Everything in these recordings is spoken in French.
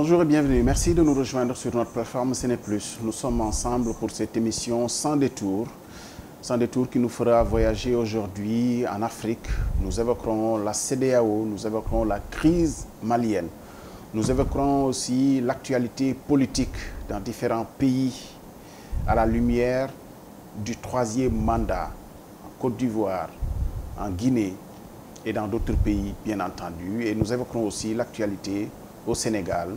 Bonjour et bienvenue. Merci de nous rejoindre sur notre plateforme Ce n'est plus. Nous sommes ensemble pour cette émission Sans détour qui nous fera voyager aujourd'hui en Afrique. Nous évoquerons la CEDEAO, nous évoquerons la crise malienne. Nous évoquerons aussi l'actualité politique dans différents pays à la lumière du troisième mandat en Côte d'Ivoire, en Guinée et dans d'autres pays, bien entendu. Et nous évoquerons aussi l'actualité au Sénégal,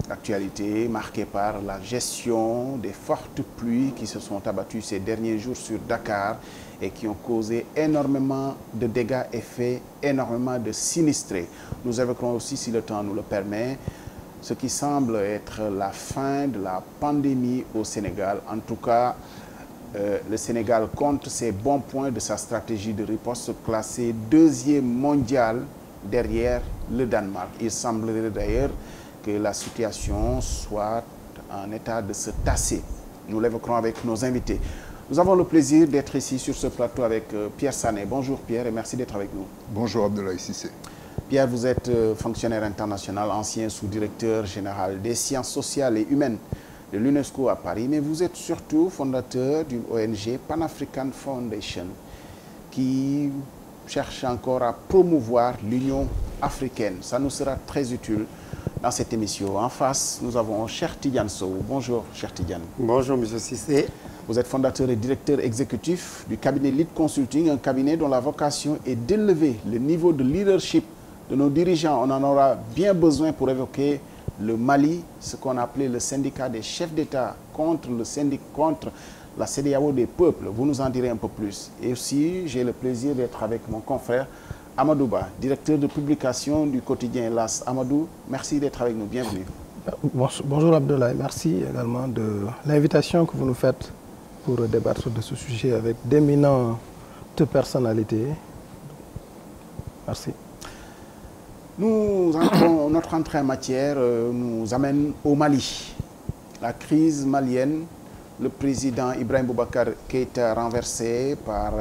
l'actualité marquée par la gestion des fortes pluies qui se sont abattues ces derniers jours sur Dakar et qui ont causé énormément de dégâts et fait énormément de sinistrés. Nous évoquerons aussi, si le temps nous le permet, ce qui semble être la fin de la pandémie au Sénégal. En tout cas, le Sénégal compte ses bons points de sa stratégie de riposte classée deuxième mondial derrière le Danemark. Il semblerait d'ailleurs que la situation soit en état de se tasser. Nous l'évoquerons avec nos invités. Nous avons le plaisir d'être ici sur ce plateau avec Pierre Sané. Bonjour Pierre et merci d'être avec nous. Bonjour Abdoulaye Cissé. Pierre, vous êtes fonctionnaire international, ancien sous-directeur général des sciences sociales et humaines de l'UNESCO à Paris, mais vous êtes surtout fondateur d'une ONG Pan-African Foundation qui cherche encore à promouvoir l'Union africaine. Ça nous sera très utile dans cette émission. En face, nous avons Cheikh Tidiane Sow. Bonjour, Cheikh Tidiane. Bonjour, M. Cissé. Vous êtes fondateur et directeur exécutif du cabinet Lead Consulting, un cabinet dont la vocation est d'élever le niveau de leadership de nos dirigeants. On en aura bien besoin pour évoquer le Mali, ce qu'on a appelé le syndicat des chefs d'État contre la CEDEAO des peuples. Vous nous en direz un peu plus. Et aussi, j'ai le plaisir d'être avec mon confrère Amadou Ba, directeur de publication du quotidien LAS. Amadou, merci d'être avec nous. Bienvenue. Bonjour Abdoulaye. Merci également de l'invitation que vous nous faites pour débattre de ce sujet avec d'éminentes personnalités. Merci. Notre entrée en matière nous amène au Mali. La crise malienne, le président Ibrahim Boubacar Keïta renversé par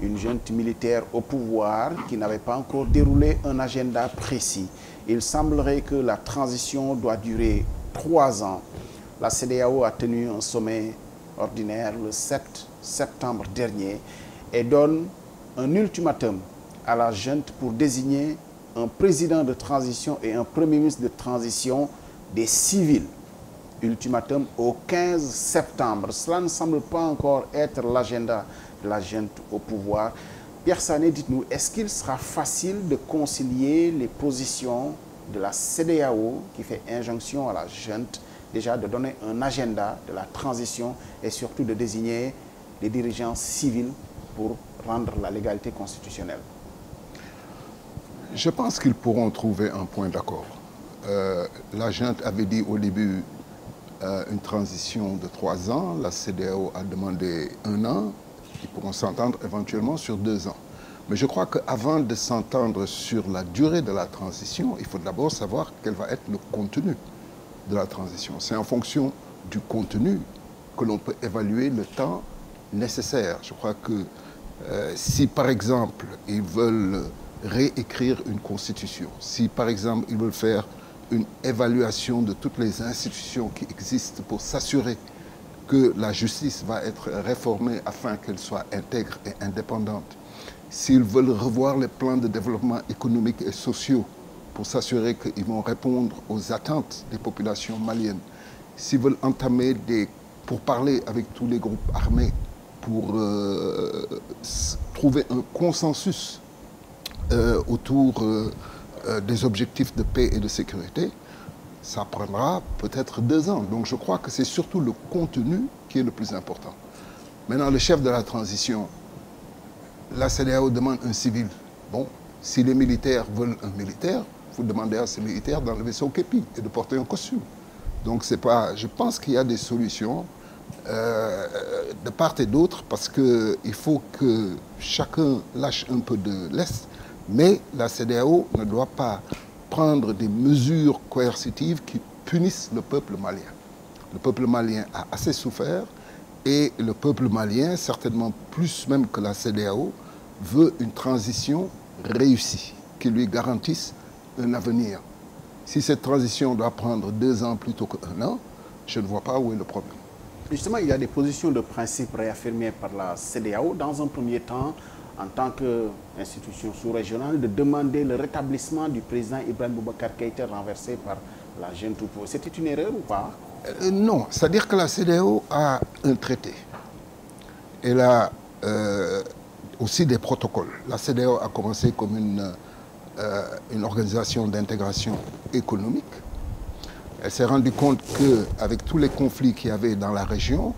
une junte militaire au pouvoir qui n'avait pas encore déroulé un agenda précis. Il semblerait que la transition doit durer 3 ans. La CEDEAO a tenu un sommet ordinaire le 7 septembre dernier et donne un ultimatum à la junte pour désigner un président de transition et un premier ministre de transition des civils. Ultimatum au 15 septembre. Cela ne semble pas encore être l'agenda de la junte au pouvoir. Pierre Sané, dites-nous, est-ce qu'il sera facile de concilier les positions de la CEDEAO qui fait injonction à la junte, déjà de donner un agenda de la transition et surtout de désigner des dirigeants civils pour rendre la légalité constitutionnelle? Je pense qu'ils pourront trouver un point d'accord. La junte avait dit au début une transition de 3 ans. La CEDEAO a demandé 1 an. Ils pourront s'entendre éventuellement sur 2 ans. Mais je crois qu'avant de s'entendre sur la durée de la transition, il faut d'abord savoir quel va être le contenu de la transition. C'est en fonction du contenu que l'on peut évaluer le temps nécessaire. Je crois que si par exemple ils veulent réécrire une constitution, si par exemple ils veulent faire une évaluation de toutes les institutions qui existent pour s'assurer que la justice va être réformée afin qu'elle soit intègre et indépendante, s'ils veulent revoir les plans de développement économique et sociaux pour s'assurer qu'ils vont répondre aux attentes des populations maliennes, s'ils veulent entamer pour parler avec tous les groupes armés, pour trouver un consensus autour des objectifs de paix et de sécurité, ça prendra peut-être 2 ans. Donc je crois que c'est surtout le contenu qui est le plus important. Maintenant, le chef de la transition, la CEDEAO demande un civil. Bon, si les militaires veulent un militaire, vous demandez à ces militaires d'enlever son képi et de porter un costume. Donc c'est pas... Je pense qu'il y a des solutions de part et d'autre parce qu'il faut que chacun lâche un peu de l'Est. Mais la CEDEAO ne doit pas prendre des mesures coercitives qui punissent le peuple malien. Le peuple malien a assez souffert et le peuple malien, certainement plus même que la CEDEAO, veut une transition réussie qui lui garantisse un avenir Si cette transition doit prendre 2 ans plutôt qu'1 an, je ne vois pas où est le problème. Justement, il y a des positions de principe réaffirmées par la CEDEAO, dans un premier temps, en tant qu'institution sous-régionale, de demander le rétablissement du président Ibrahim Boubacar Keïta renversé par la junte. C'était une erreur ou pas? Non, c'est-à-dire que la CEDEAO a un traité. Elle a aussi des protocoles. La CEDEAO a commencé comme une organisation d'intégration économique. Elle s'est rendue compte qu'avec tous les conflits qu'il y avait dans la région,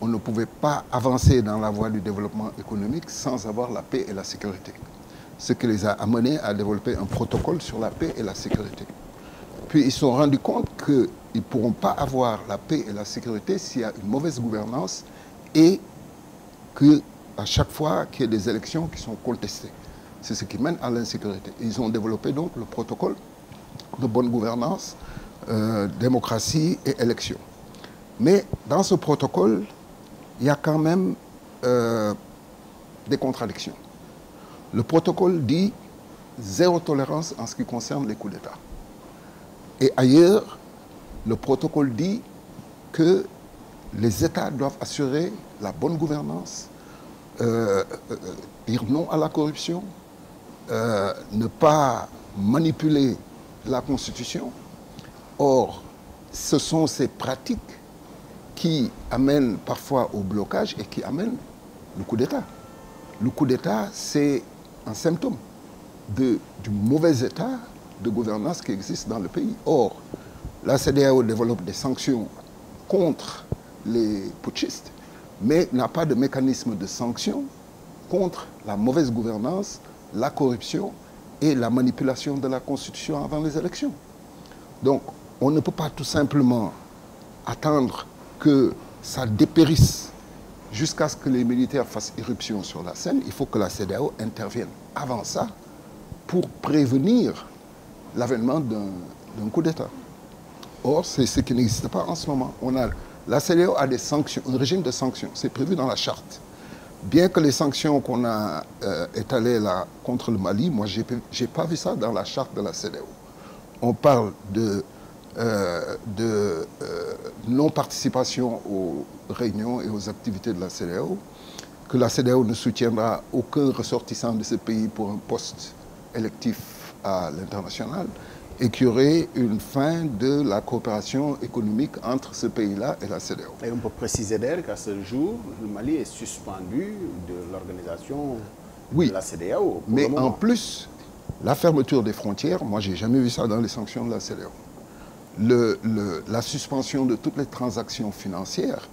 on ne pouvait pas avancer dans la voie du développement économique sans avoir la paix et la sécurité. Ce qui les a amenés à développer un protocole sur la paix et la sécurité. Puis ils se sont rendus compte qu'ils ne pourront pas avoir la paix et la sécurité s'il y a une mauvaise gouvernance et qu'à chaque fois qu'il y a des élections qui sont contestées. C'est ce qui mène à l'insécurité. Ils ont développé donc le protocole de bonne gouvernance, démocratie et élection. Mais dans ce protocole, il y a quand même des contradictions. Le protocole dit zéro tolérance en ce qui concerne les coups d'État. Et ailleurs, le protocole dit que les États doivent assurer la bonne gouvernance, dire non à la corruption, ne pas manipuler la Constitution. Or, ce sont ces pratiques qui amènent parfois au blocage et qui amènent le coup d'État. Le coup d'État, c'est un symptôme du mauvais état de gouvernance qui existe dans le pays. Or, la CEDEAO développe des sanctions contre les putschistes, mais n'a pas de mécanisme de sanction contre la mauvaise gouvernance, la corruption et la manipulation de la Constitution avant les élections. Donc, on ne peut pas tout simplement attendre que ça dépérisse jusqu'à ce que les militaires fassent irruption sur la scène. Il faut que la CEDEAO intervienne avant ça pour prévenir l'avènement d'un coup d'État. Or, c'est ce qui n'existe pas en ce moment. La CEDEAO a des sanctions, un régime de sanctions, c'est prévu dans la charte. Bien que les sanctions qu'on a étalées là contre le Mali, moi, je n'ai pas vu ça dans la charte de la CEDEAO. On parle de non-participation aux réunions et aux activités de la CEDEAO, que la CEDEAO ne soutiendra aucun ressortissant de ce pays pour un poste électif à l'international, et qu'il y aurait une fin de la coopération économique entre ce pays-là et la CEDEAO. Et on peut préciser d'ailleurs qu'à ce jour, le Mali est suspendu de l'organisation de la CEDEAO. Mais en plus, la fermeture des frontières, moi je n'ai jamais vu ça dans les sanctions de la CEDEAO. La suspension de toutes les transactions financières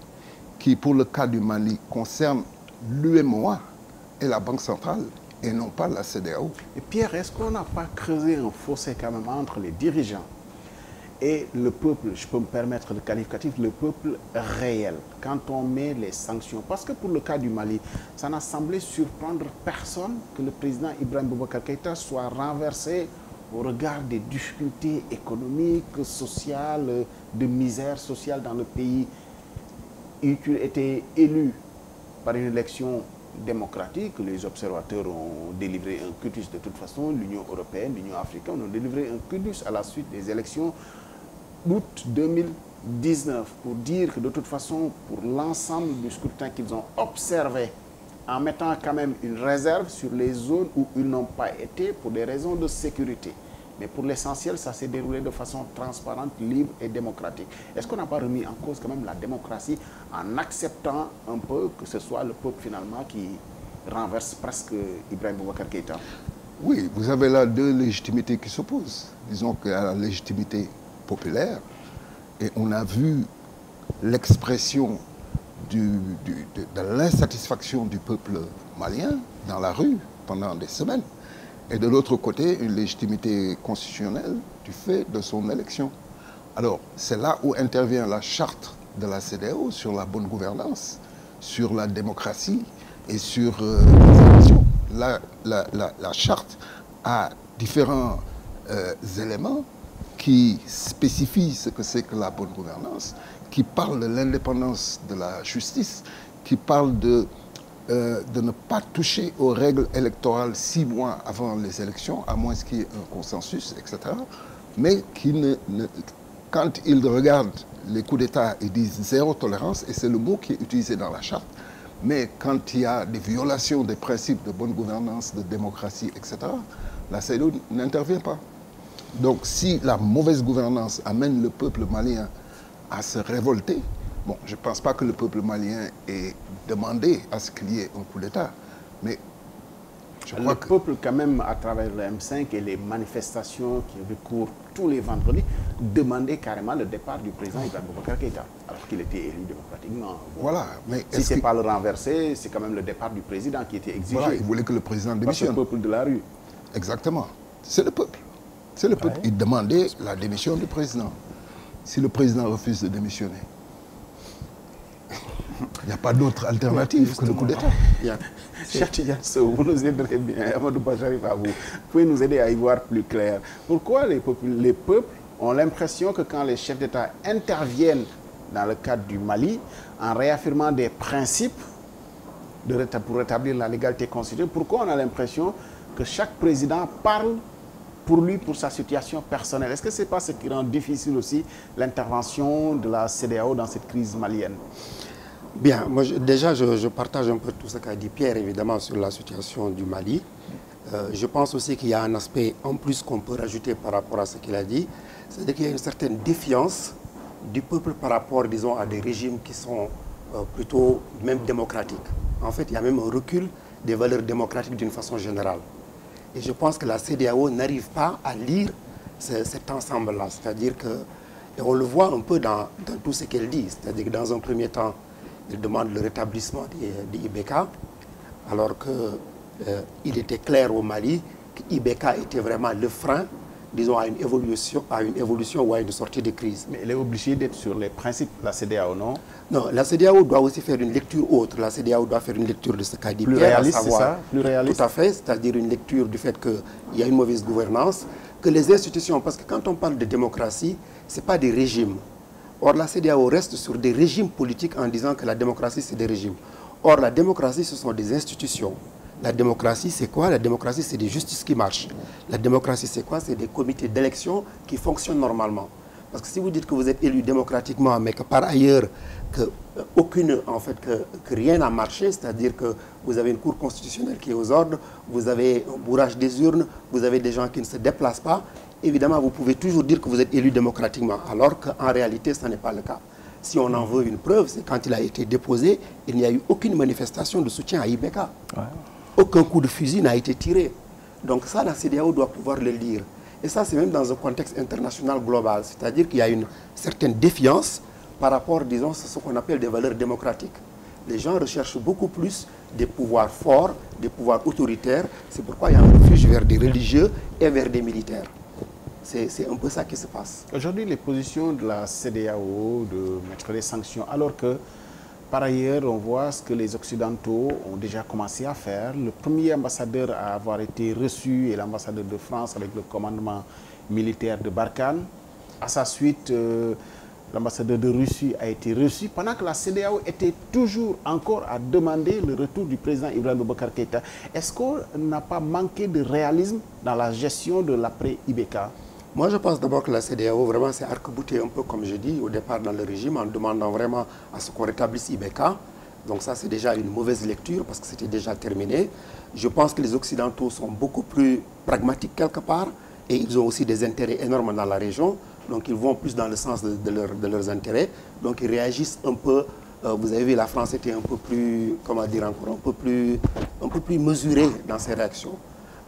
qui, pour le cas du Mali, concernent l'UEMOA et la Banque centrale et non pas la CEDEAO. Et Pierre, est-ce qu'on n'a pas creusé un fossé quand même entre les dirigeants et le peuple, je peux me permettre le qualificatif, le peuple réel, quand on met les sanctions? Parce que pour le cas du Mali, ça n'a semblé surprendre personne que le président Ibrahim Boubacar Keïta soit renversé au regard des difficultés économiques, sociales, de misère sociale dans le pays. Il était élu par une élection démocratique. Les observateurs ont délivré un cutus de toute façon. L'Union européenne, l'Union africaine ont délivré un cutus à la suite des élections d'août 2019 pour dire que de toute façon, pour l'ensemble du scrutin qu'ils ont observé, en mettant quand même une réserve sur les zones où ils n'ont pas été pour des raisons de sécurité. Mais pour l'essentiel, ça s'est déroulé de façon transparente, libre et démocratique. Est-ce qu'on n'a pas remis en cause quand même la démocratie en acceptant un peu que ce soit le peuple finalement qui renverse presque Ibrahim Boubacar Keïta? Oui, vous avez là deux légitimités qui s'opposent. Disons qu'il y a la légitimité populaire et on a vu l'expression de l'insatisfaction du peuple malien dans la rue pendant des semaines. Et de l'autre côté, une légitimité constitutionnelle du fait de son élection. Alors, c'est là où intervient la charte de la CEDEAO sur la bonne gouvernance, sur la démocratie et sur les élections. La charte a différents éléments qui spécifient ce que c'est que la bonne gouvernance, qui parlent de l'indépendance de la justice, qui parlent de ne pas toucher aux règles électorales 6 mois avant les élections, à moins qu'il y ait un consensus, etc. mais quand ils regardent les coups d'État, ils disent zéro tolérance, et c'est le mot qui est utilisé dans la charte. Mais quand il y a des violations des principes de bonne gouvernance, de démocratie, etc., la CEDEAO n'intervient pas. Donc si la mauvaise gouvernance amène le peuple malien à se révolter, bon, je ne pense pas que le peuple malien ait demandé à ce qu'il y ait un coup d'État, mais je crois que... Le peuple, quand même, à travers le M5 et les manifestations qui recourent tous les vendredis, demandait carrément le départ du président Ibrahim Boubacar Keïta, alors qu'il était élu démocratiquement. Bon, voilà, mais si ce n'est pas le renverser, c'est quand même le départ du président qui était exigé. Voilà, il voulait que le président démissionne. Par le peuple de la rue. Exactement. C'est le peuple. C'est le peuple. Ouais. Il demandait la démission du président. Si le président refuse de démissionner, il n'y a pas d'autre alternative que le coup d'État. Cheikh Tidiane Sow, vous nous aiderez bien. Amadou Ba, j'arrive à vous. Vous pouvez nous aider à y voir plus clair. Pourquoi les peuples ont l'impression que quand les chefs d'État interviennent dans le cadre du Mali, en réaffirmant des principes pour rétablir la légalité constitutionnelle, pourquoi on a l'impression que chaque président parle pour lui, pour sa situation personnelle? Est-ce que ce n'est pas ce qui rend difficile aussi l'intervention de la CEDEAO dans cette crise malienne? Bien, moi, déjà, je partage un peu tout ce qu'a dit Pierre, évidemment, sur la situation du Mali. Je pense aussi qu'il y a un aspect en plus qu'on peut rajouter par rapport à ce qu'il a dit, c'est-à-dire qu'il y a une certaine défiance du peuple par rapport, disons, à des régimes qui sont plutôt même démocratiques. En fait, il y a même un recul des valeurs démocratiques d'une façon générale. Et je pense que la CEDEAO n'arrive pas à lire cet ensemble-là. C'est-à-dire que, et on le voit un peu dans tout ce qu'elle dit, c'est-à-dire que dans un premier temps, il demande le rétablissement des IBK, alors qu'il était clair au Mali qu'IBK était vraiment le frein, disons, à une évolution ou à une sortie de crise. Mais elle est obligée d'être sur les principes, la CEDEAO, non? Non, la CEDEAO doit aussi faire une lecture autre. La CEDEAO doit faire une lecture de ce qu'a dit Pierre. Plus réaliste, c'est ça? Plus réaliste? Tout à fait, c'est-à-dire une lecture du fait qu'il y a une mauvaise gouvernance, que les institutions, parce que quand on parle de démocratie, ce n'est pas des régimes. Or, la CEDEAO reste sur des régimes politiques en disant que la démocratie, c'est des régimes. Or, la démocratie, ce sont des institutions. La démocratie, c'est quoi? La démocratie, c'est des justices qui marchent. La démocratie, c'est quoi? C'est des comités d'élection qui fonctionnent normalement. Parce que si vous dites que vous êtes élu démocratiquement, mais que par ailleurs, que rien n'a marché, c'est-à-dire que vous avez une cour constitutionnelle qui est aux ordres, vous avez un bourrage des urnes, vous avez des gens qui ne se déplacent pas, évidemment, vous pouvez toujours dire que vous êtes élu démocratiquement, alors qu'en réalité, ce n'est pas le cas. Si on en veut une preuve, c'est quand il a été déposé, il n'y a eu aucune manifestation de soutien à IBK. Ouais. Aucun coup de fusil n'a été tiré. Donc ça, la CEDEAO doit pouvoir le lire. Et ça, c'est même dans un contexte international global. C'est-à-dire qu'il y a une certaine défiance par rapport, disons, à ce qu'on appelle des valeurs démocratiques. Les gens recherchent beaucoup plus des pouvoirs forts, des pouvoirs autoritaires. C'est pourquoi il y a un refuge vers des religieux et vers des militaires. C'est un peu ça qui se passe. Aujourd'hui, les positions de la CEDEAO de mettre des sanctions, alors que par ailleurs, on voit ce que les Occidentaux ont déjà commencé à faire. Le premier ambassadeur à avoir été reçu est l'ambassadeur de France avec le commandement militaire de Barkhane. À sa suite, l'ambassadeur de Russie a été reçu, pendant que la CEDEAO était toujours encore à demander le retour du président Ibrahim Boubacar Keïta. Est-ce qu'on n'a pas manqué de réalisme dans la gestion de l'après-IBK? Moi, je pense d'abord que la CEDEAO, vraiment, s'est arc-boutée un peu, comme je dis, au départ dans le régime, en demandant vraiment à ce qu'on rétablisse IBK. Donc ça, c'est déjà une mauvaise lecture, parce que c'était déjà terminé. Je pense que les Occidentaux sont beaucoup plus pragmatiques quelque part, et ils ont aussi des intérêts énormes dans la région. Donc ils vont plus dans le sens de leurs intérêts. Donc ils réagissent un peu. Vous avez vu, la France était un peu plus, comment dire encore, un peu plus mesurée dans ses réactions.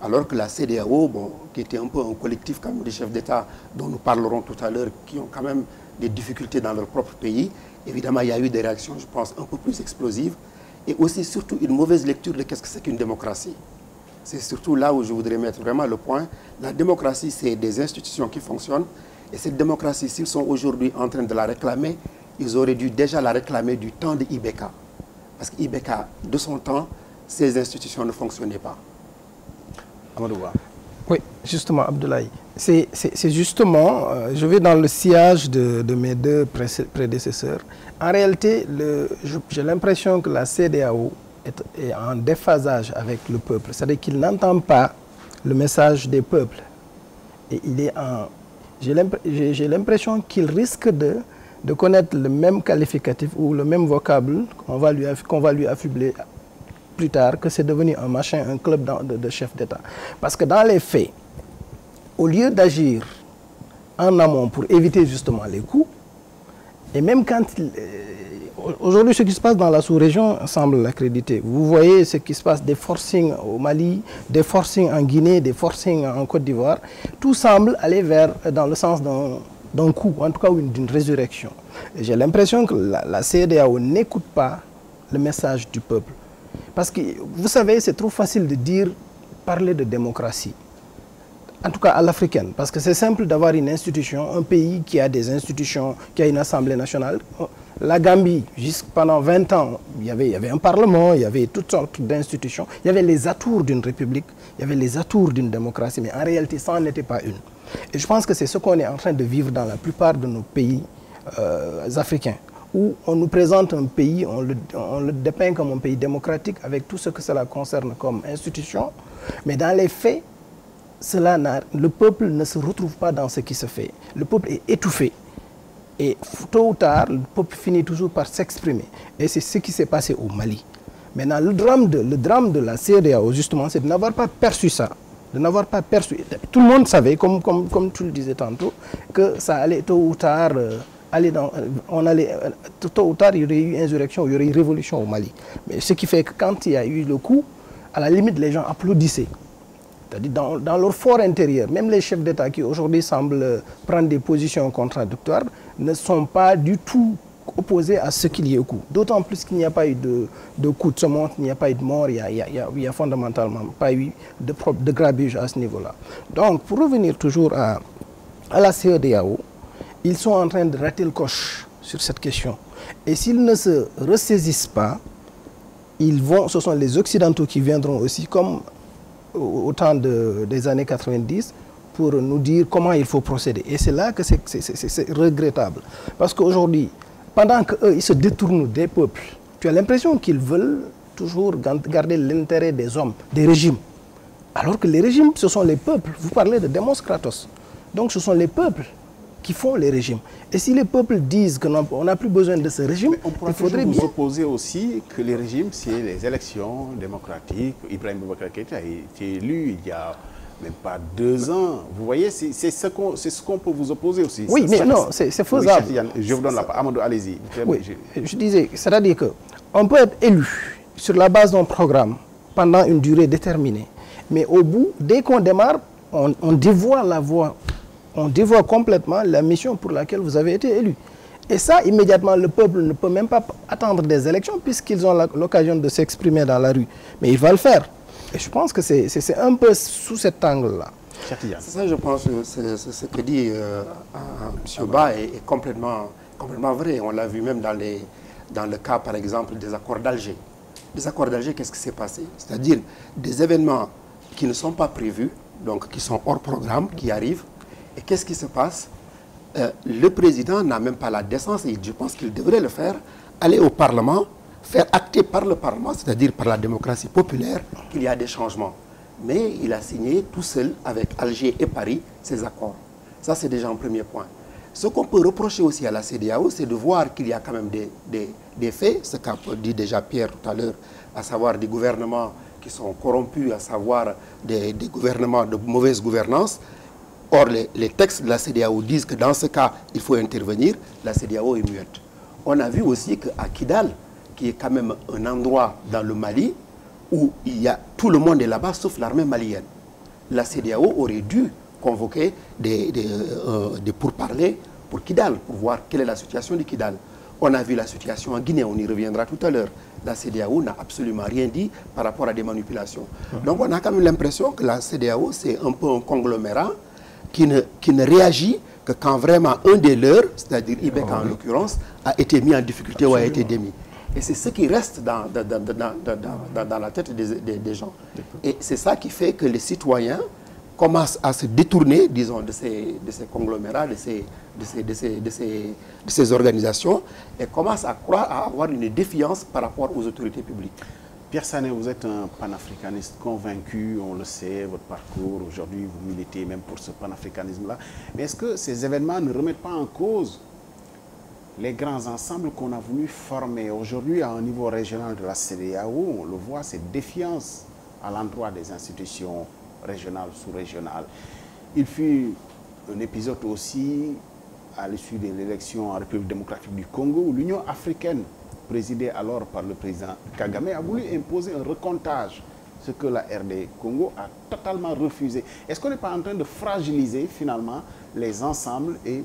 Alors que la CEDEAO, bon, qui était un peu un collectif comme des chefs d'État dont nous parlerons tout à l'heure, qui ont quand même des difficultés dans leur propre pays, évidemment, il y a eu des réactions, je pense, un peu plus explosives. Et aussi, surtout, une mauvaise lecture de qu'est-ce que c'est qu'une démocratie. C'est surtout là où je voudrais mettre vraiment le point. La démocratie, c'est des institutions qui fonctionnent. Et cette démocratie, s'ils sont aujourd'hui en train de la réclamer, ils auraient dû déjà la réclamer du temps de IBK. Parce que IBK, de son temps, ces institutions ne fonctionnaient pas. Amadou Ba. Oui, justement, Abdoulaye. C'est justement, je vais dans le sillage de mes deux prédécesseurs. En réalité, j'ai l'impression que la CEDEAO est en déphasage avec le peuple. C'est-à-dire qu'il n'entend pas le message des peuples. Et il est j'ai l'impression qu'il risque de connaître le même qualificatif ou le même vocable qu'on va lui affubler plus tard, que c'est devenu un club de chefs d'État. Parce que dans les faits, au lieu d'agir en amont pour éviter justement les coups, et même quand... Aujourd'hui, ce qui se passe dans la sous-région semble l'accréditer. Vous voyez ce qui se passe, des forcings au Mali, des forcings en Guinée, des forcings en Côte d'Ivoire. Tout semble aller dans le sens d'un coup, en tout cas d'une résurrection. J'ai l'impression que la CEDEAO n'écoute pas le message du peuple. Parce que, vous savez, c'est trop facile de parler de démocratie. En tout cas à l'africaine, parce que c'est simple d'avoir une institution, un pays qui a des institutions, qui a une assemblée nationale. La Gambie, pendant 20 ans, il y avait un parlement, il y avait toutes sortes d'institutions, il y avait les atours d'une république, il y avait les atours d'une démocratie, mais en réalité, ça n'en était pas une. Et je pense que c'est ce qu'on est en train de vivre dans la plupart de nos pays africains, où on nous présente un pays, on le dépeint comme un pays démocratique, avec tout ce que cela concerne comme institution, mais dans les faits, le peuple ne se retrouve pas dans ce qui se fait. Le peuple est étouffé. Et tôt ou tard, le peuple finit toujours par s'exprimer. Et c'est ce qui s'est passé au Mali. Maintenant, le drame de la CEDEAO, justement, c'est de n'avoir pas perçu ça. De n'avoir pas perçu. Tout le monde savait, comme tu le disais tantôt, que ça allait tôt ou tard... tôt ou tard, il y aurait eu insurrection, il y aurait eu révolution au Mali. Mais ce qui fait que quand il y a eu le coup, à la limite, les gens applaudissaient. C'est-à-dire dans leur fort intérieur, même les chefs d'État qui aujourd'hui semblent prendre des positions contradictoires ne sont pas du tout opposés à ce qu'il y ait eu coup. D'autant plus qu'il n'y a pas eu de coup de semonce, il n'y a pas eu de mort, il n'y a fondamentalement pas eu de grabuge à ce niveau-là. Donc, pour revenir toujours à la CEDEAO, ils sont en train de rater le coche sur cette question. Et s'ils ne se ressaisissent pas, ce sont les Occidentaux qui viendront aussi, comme au temps des années 90, pour nous dire comment il faut procéder. Et c'est là que c'est regrettable. Parce qu'aujourd'hui, pendant qu'eux, ils se détournent des peuples, tu as l'impression qu'ils veulent toujours garder l'intérêt des hommes, des régimes. Alors que les régimes, ce sont les peuples. Vous parlez de Demos Kratos. Donc ce sont les peuples qui font les régimes. Et si les peuples disent qu'on n'a plus besoin de ce régime, il faudrait vous opposer aussi que les régimes, c'est les élections démocratiques. Ibrahim Boubacar Keïta a été élu il y a même pas 2 ans. Vous voyez, c'est ce qu'on peut vous opposer aussi. Oui, mais non, c'est faisable. Oui, je vous donne la parole. Amadou, allez-y. Oui, je disais, c'est-à-dire qu'on peut être élu sur la base d'un programme pendant une durée déterminée. Mais au bout, dès qu'on démarre, on dévoie la voie. On dévoie complètement la mission pour laquelle vous avez été élu. Et ça, immédiatement, le peuple ne peut même pas attendre des élections puisqu'ils ont l'occasion de s'exprimer dans la rue. Mais il va le faire. Et je pense que c'est un peu sous cet angle-là. C'est ça, je pense, ce que dit M. Ba est complètement vrai. On l'a vu même dans le cas, par exemple, des accords d'Alger. Les accords d'Alger, qu'est-ce qui s'est passé? C'est-à-dire des événements qui ne sont pas prévus, donc qui sont hors programme, qui arrivent. Et qu'est-ce qui se passe? Le président n'a même pas la décence, et je pense qu'il devrait le faire, aller au Parlement, faire acter par le Parlement, c'est-à-dire par la démocratie populaire, qu'il y a des changements. Mais il a signé tout seul, avec Alger et Paris, ces accords. Ça, c'est déjà un premier point. Ce qu'on peut reprocher aussi à la CEDEAO, c'est de voir qu'il y a quand même des faits, ce qu'a dit déjà Pierre tout à l'heure, à savoir des gouvernements qui sont corrompus, à savoir des gouvernements de mauvaise gouvernance. Or, les textes de la CEDEAO disent que dans ce cas, il faut intervenir. La CEDEAO est muette. On a vu aussi qu'à Kidal, qui est quand même un endroit dans le Mali, où tout le monde est là-bas, sauf l'armée malienne. La CEDEAO aurait dû convoquer des pourparlers pour Kidal, pour voir quelle est la situation de Kidal. On a vu la situation en Guinée, on y reviendra tout à l'heure. La CEDEAO n'a absolument rien dit par rapport à des manipulations. Donc on a quand même l'impression que la CEDEAO, c'est un peu un conglomérat qui ne réagit que quand vraiment un des leurs, c'est-à-dire Ibeka en l'occurrence, a été mis en difficulté ou a été démis. Et c'est ce qui reste dans la tête des gens. Et c'est ça qui fait que les citoyens commencent à se détourner, disons, de ces conglomérats, de ces organisations, et commencent à croire, à avoir une défiance par rapport aux autorités publiques. Pierre Sané, vous êtes un panafricaniste convaincu, on le sait, votre parcours, aujourd'hui vous militez même pour ce panafricanisme-là. Mais est-ce que ces événements ne remettent pas en cause les grands ensembles qu'on a voulu former aujourd'hui à un niveau régional de la CEDEAO? On le voit, cette défiance à l'endroit des institutions régionales, sous-régionales. Il fut un épisode aussi à l'issue de l'élection en République démocratique du Congo où l'Union africaine, présidée alors par le président Kagame, a voulu imposer un recomptage, ce que la RD Congo a totalement refusé. Est-ce qu'on n'est pas en train de fragiliser finalement les ensembles et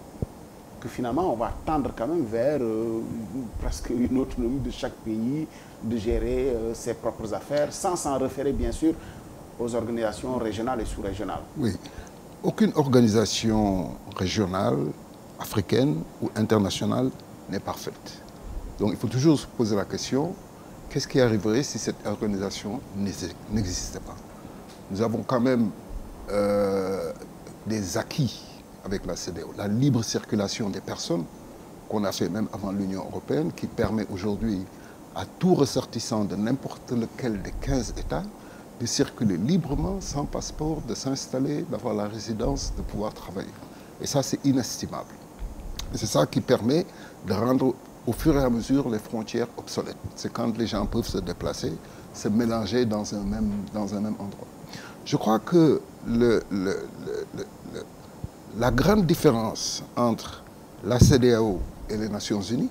que finalement on va tendre quand même vers presque une autonomie de chaque pays, de gérer ses propres affaires, sans s'en référer bien sûr aux organisations régionales et sous-régionales? Oui. Aucune organisation régionale, africaine ou internationale n'est parfaite. Donc il faut toujours se poser la question, qu'est-ce qui arriverait si cette organisation n'existait pas? Nous avons quand même des acquis avec la CEDEAO. La libre circulation des personnes, qu'on a fait même avant l'Union européenne, qui permet aujourd'hui à tout ressortissant de n'importe lequel des 15 États de circuler librement, sans passeport, de s'installer, d'avoir la résidence, de pouvoir travailler. Et ça, c'est inestimable. C'est ça qui permet de rendre au fur et à mesure les frontières obsolètes. C'est quand les gens peuvent se déplacer, se mélanger dans un même endroit. Je crois que la grande différence entre la CEDEAO et les Nations Unies,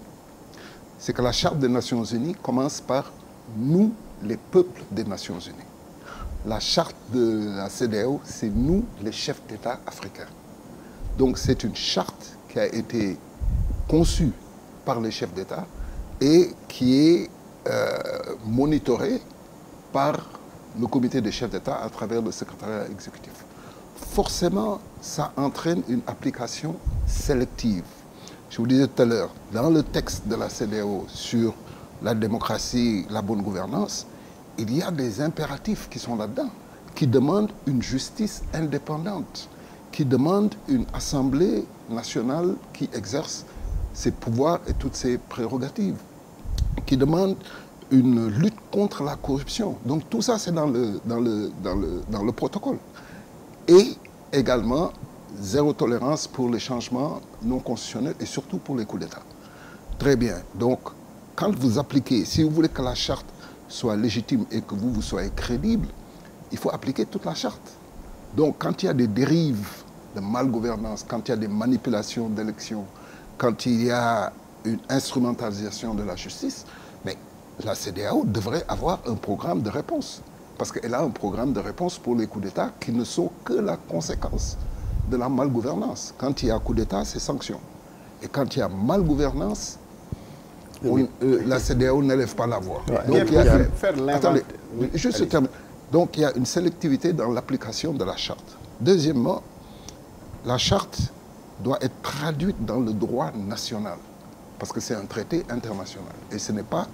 c'est que la Charte des Nations Unies commence par nous, les peuples des Nations Unies. La Charte de la CEDEAO, c'est nous, les chefs d'État africains. Donc c'est une charte qui a été conçue par les chefs d'État et qui est monitorée par le comité des chefs d'État à travers le secrétariat exécutif. Forcément, ça entraîne une application sélective. Je vous disais tout à l'heure, dans le texte de la CEDEAO sur la démocratie, la bonne gouvernance, il y a des impératifs qui sont là-dedans, qui demandent une justice indépendante, qui demandent une assemblée nationale qui exerce ses pouvoirs et toutes ses prérogatives, qui demandent une lutte contre la corruption. Donc tout ça, c'est dans le protocole. Et également, zéro tolérance pour les changements non constitutionnels et surtout pour les coups d'État. Très bien. Donc, quand vous appliquez, si vous voulez que la charte soit légitime et que vous soyez crédible, il faut appliquer toute la charte. Donc, quand il y a des dérives de malgouvernance, quand il y a des manipulations d'élections, quand il y a une instrumentalisation de la justice, mais la CEDEAO devrait avoir un programme de réponse. Parce qu'elle a un programme de réponse pour les coups d'État qui ne sont que la conséquence de la malgouvernance. Quand il y a coup d'État, c'est sanction. Et quand il y a malgouvernance, la CEDEAO n'élève pas la voix. Ouais. Donc, attendez, juste terminer. Donc il y a une sélectivité dans l'application de la charte. Deuxièmement, la charte doit être traduite dans le droit national. Parce que c'est un traité international. Et ce n'est pas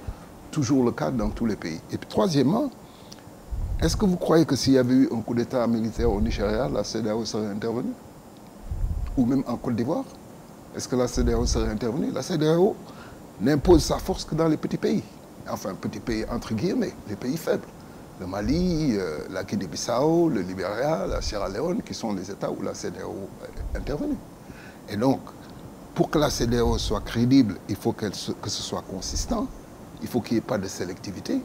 toujours le cas dans tous les pays. Et puis troisièmement, est-ce que vous croyez que s'il y avait eu un coup d'État militaire au Nigeria, la CEDEAO serait intervenue? Ou même en Côte d'Ivoire? Est-ce que la CEDEAO serait intervenue? La CEDEAO n'impose sa force que dans les petits pays. Enfin, petits pays entre guillemets, les pays faibles. Le Mali, la Guinée-Bissau, le Libéria, la Sierra Leone, qui sont les États où la CEDEAO est intervenue. Et donc, pour que la CEDEAO soit crédible, il faut que ce soit consistant, il faut qu'il n'y ait pas de sélectivité.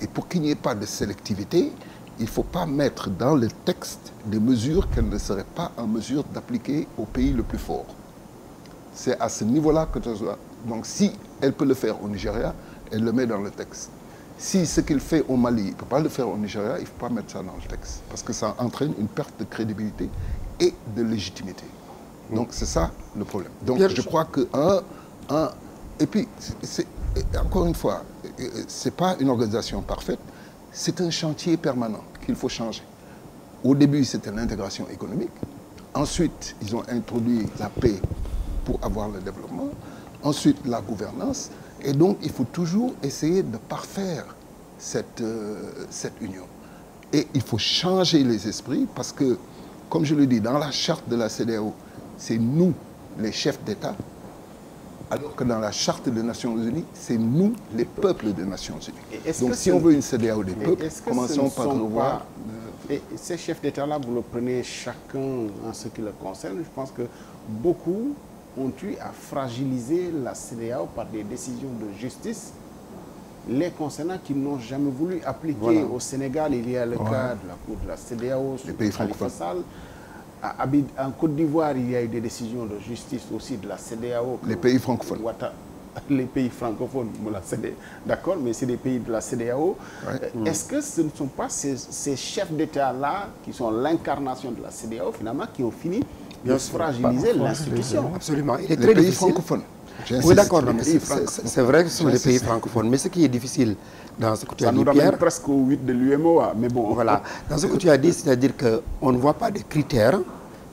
Et pour qu'il n'y ait pas de sélectivité, il ne faut pas mettre dans le texte des mesures qu'elle ne serait pas en mesure d'appliquer au pays le plus fort. C'est à ce niveau-là que tu dois... Donc si elle peut le faire au Nigeria, elle le met dans le texte. Si ce qu'il fait au Mali, il ne peut pas le faire au Nigeria, il ne faut pas mettre ça dans le texte. Parce que ça entraîne une perte de crédibilité et de légitimité. Donc c'est ça le problème. Donc je crois que et puis, encore une fois, ce n'est pas une organisation parfaite, c'est un chantier permanent qu'il faut changer. Au début, c'était l'intégration économique. Ensuite, ils ont introduit la paix pour avoir le développement. Ensuite, la gouvernance. Et donc, il faut toujours essayer de parfaire cette union. Et il faut changer les esprits parce que, comme je le dis, dans la charte de la CEDEAO, c'est nous, les chefs d'État, Alors que dans la charte des Nations Unies, c'est nous, les peuples des Nations Unies. Donc si on veut une CEDEAO des peuples, commençons par revoir... Et ces chefs d'État-là, vous le prenez chacun en ce qui le concerne. Je pense que beaucoup ont eu à fragiliser la CEDEAO par des décisions de justice les concernant qui n'ont jamais voulu appliquer. Voilà. Au Sénégal, il y a le cas de la Cour de la CEDEAO, les pays francophones. En Côte d'Ivoire, il y a eu des décisions de justice aussi de la CEDEAO. Les pays francophones. Les pays francophones, d'accord, mais c'est des pays de la CEDEAO. Ouais. Est-ce que ce ne sont pas ces chefs d'État-là, qui sont l'incarnation de la CEDEAO, finalement, qui ont fini de fragiliser l'institution? Absolument. Il est très difficile. Francophones. Oui, d'accord, c'est vrai que ce sont les pays francophones, mais ce qui est difficile dans ce que tu as dit, Pierre... Ça nous ramène presque au 8 de l'UMOA, mais bon... Voilà, dans ce que tu as dit, c'est-à-dire qu'on ne voit pas de critères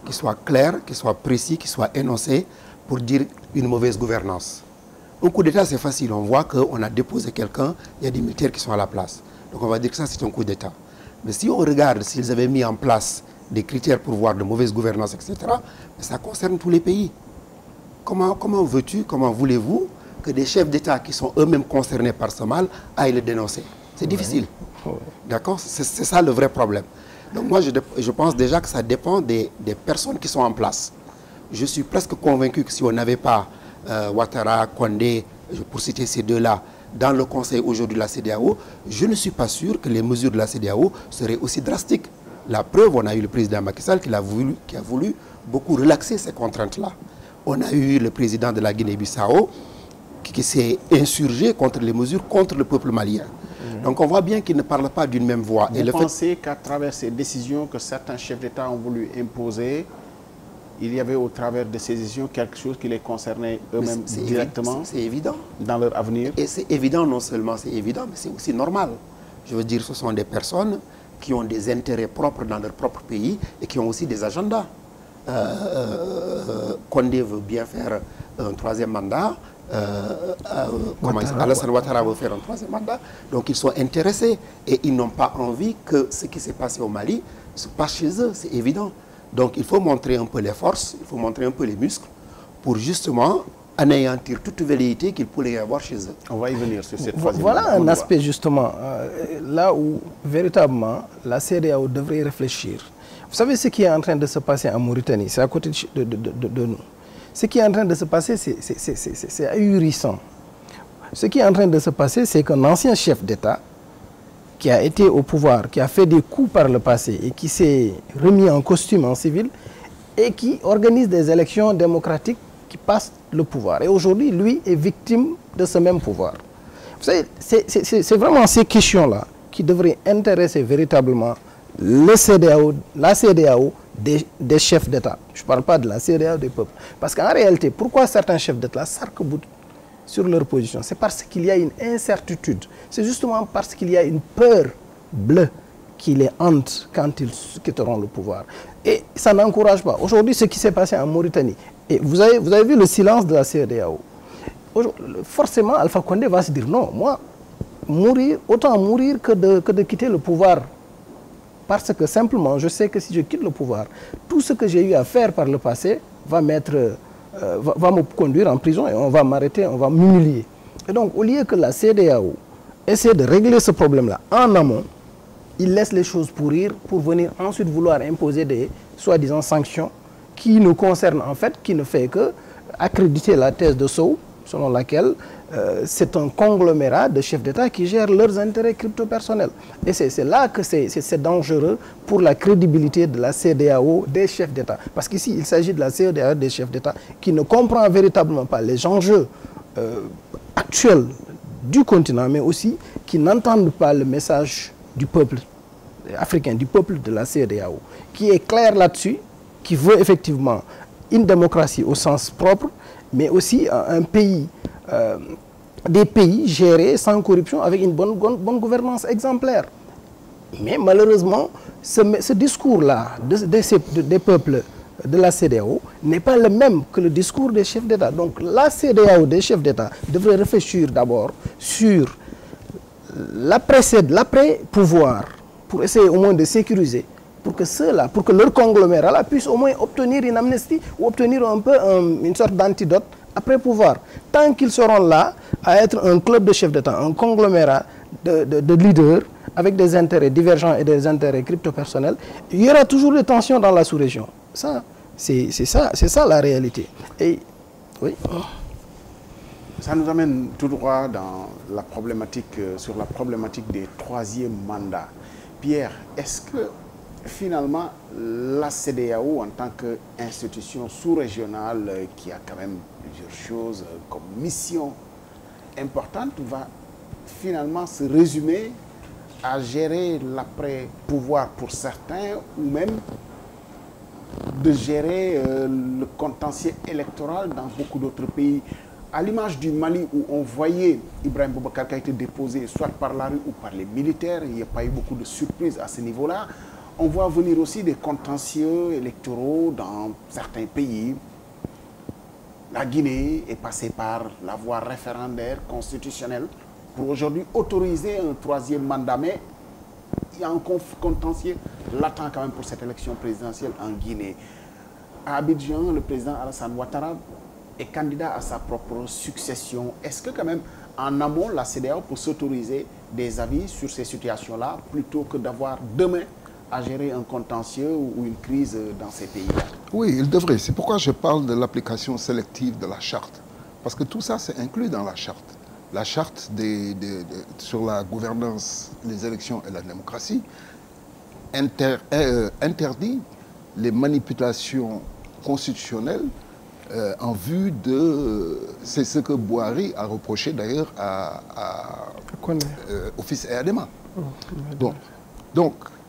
qui soient clairs, qui soient précis, qui soient énoncés pour dire une mauvaise gouvernance. Un coup d'État, c'est facile. On voit qu'on a déposé quelqu'un, il y a des militaires qui sont à la place. Donc on va dire que ça, c'est un coup d'État. Mais si on regarde s'ils avaient mis en place des critères pour voir de mauvaise gouvernance, etc., ça concerne tous les pays. Comment veux-tu, comment voulez-vous que des chefs d'État qui sont eux-mêmes concernés par ce mal aillent le dénoncer? C'est difficile. D'accord? C'est ça le vrai problème. Donc moi, je pense déjà que ça dépend des personnes qui sont en place. Je suis presque convaincu que si on n'avait pas Ouattara, Condé, pour citer ces deux-là, dans le conseil aujourd'hui de la CEDEAO, je ne suis pas sûr que les mesures de la CEDEAO seraient aussi drastiques. La preuve, on a eu le président Macky Sall qui a voulu beaucoup relaxer ces contraintes-là. On a eu le président de la Guinée-Bissau qui s'est insurgé contre les mesures contre le peuple malien. Donc on voit bien qu'ils ne parlent pas d'une même voix. Vous pensez qu'à travers ces décisions que certains chefs d'État ont voulu imposer, il y avait au travers de ces décisions quelque chose qui les concernait eux-mêmes directement? C'est évident. Dans leur avenir? Et c'est évident, non seulement c'est évident, mais c'est aussi normal. Je veux dire, ce sont des personnes qui ont des intérêts propres dans leur propre pays et qui ont aussi des agendas. Condé veut bien faire un troisième mandat. Alassane Ouattara veut faire un troisième mandat. Donc ils sont intéressés et ils n'ont pas envie que ce qui s'est passé au Mali se passe chez eux, c'est évident. Donc il faut montrer un peu les forces, il faut montrer un peu les muscles pour justement anéantir toute velléité qu'il pourrait y avoir chez eux. On va y venir sur cette troisième. Voilà un aspect justement, là où véritablement la CEDEAO devrait réfléchir. Vous savez ce qui est en train de se passer en Mauritanie, c'est à côté de nous. Ce qui est en train de se passer, c'est ahurissant. Ce qui est en train de se passer, c'est qu'un ancien chef d'État qui a été au pouvoir, qui a fait des coups par le passé et qui s'est remis en costume en civil et qui organise des élections démocratiques qui passent le pouvoir. Et aujourd'hui, lui est victime de ce même pouvoir. Vous savez, c'est vraiment ces questions-là qui devraient intéresser véritablement la CEDEAO des chefs d'État. Je ne parle pas de la CEDEAO des peuples. Parce qu'en réalité, pourquoi certains chefs d'État s'arc-boutent sur leur position? C'est parce qu'il y a une incertitude. C'est justement parce qu'il y a une peur bleue qui les hante quand ils quitteront le pouvoir. Et ça n'encourage pas. Aujourd'hui, ce qui s'est passé en Mauritanie, et vous avez vu le silence de la CEDEAO. Forcément, Alpha Condé va se dire non, moi, autant mourir que de quitter le pouvoir. Parce que simplement, je sais que si je quitte le pouvoir, tout ce que j'ai eu à faire par le passé va me conduire en prison et on va m'arrêter, on va m'humilier. Et donc, au lieu que la CEDEAO essaie de régler ce problème-là en amont, il laisse les choses pourrir pour venir ensuite vouloir imposer des soi-disant sanctions qui nous concernent en fait, qui ne fait que accréditer la thèse de Sow, selon laquelle c'est un conglomérat de chefs d'État qui gèrent leurs intérêts crypto-personnels. Et c'est là que c'est dangereux pour la crédibilité de la CEDEAO des chefs d'État. Parce qu'ici, il s'agit de la CEDEAO des chefs d'État qui ne comprend véritablement pas les enjeux actuels du continent, mais aussi qui n'entendent pas le message du peuple africain, du peuple de la CEDEAO, qui est clair là-dessus, qui veut effectivement une démocratie au sens propre, mais aussi un pays, des pays gérés sans corruption avec une bonne gouvernance exemplaire. Mais malheureusement, ce discours-là des peuples de la CEDEAO n'est pas le même que le discours des chefs d'État. Donc la CEDEAO des chefs d'État devrait réfléchir d'abord sur l'après-pouvoir pour essayer au moins de sécuriser, pour que ceux-là, pour que leur conglomérat-là puisse au moins obtenir une amnistie ou obtenir un peu une sorte d'antidote après pouvoir. Tant qu'ils seront là à être un club de chefs d'État, un conglomérat de leaders avec des intérêts divergents et des intérêts crypto-personnels, il y aura toujours des tensions dans la sous-région. Ça, c'est ça la réalité. Et, oui. Ça nous amène tout droit dans la problématique, sur la problématique des troisièmes mandats. Pierre, est-ce que finalement la CEDEAO en tant qu'institution sous-régionale qui a quand même plusieurs choses comme mission importante va finalement se résumer à gérer l'après-pouvoir pour certains ou même de gérer le contentieux électoral dans beaucoup d'autres pays? À l'image du Mali où on voyait Ibrahim Boubacar qui a été déposé soit par la rue ou par les militaires, il n'y a pas eu beaucoup de surprises à ce niveau-là. On voit venir aussi des contentieux électoraux dans certains pays. La Guinée est passée par la voie référendaire constitutionnelle pour aujourd'hui autoriser un troisième mandat. Mais il y a un contentieux latent quand même pour cette élection présidentielle en Guinée. À Abidjan, le président Alassane Ouattara est candidat à sa propre succession. Est-ce que quand même, en amont, la CEDEAO peut s'autoriser des avis sur ces situations-là plutôt que d'avoir demain à gérer un contentieux ou une crise dans ces pays-là? Oui, il devrait. C'est pourquoi je parle de l'application sélective de la charte. Parce que tout ça, c'est inclus dans la charte. La charte sur la gouvernance, les élections et la démocratie interdit les manipulations constitutionnelles en vue de... C'est ce que Bouhari a reproché d'ailleurs au fils Eyadema.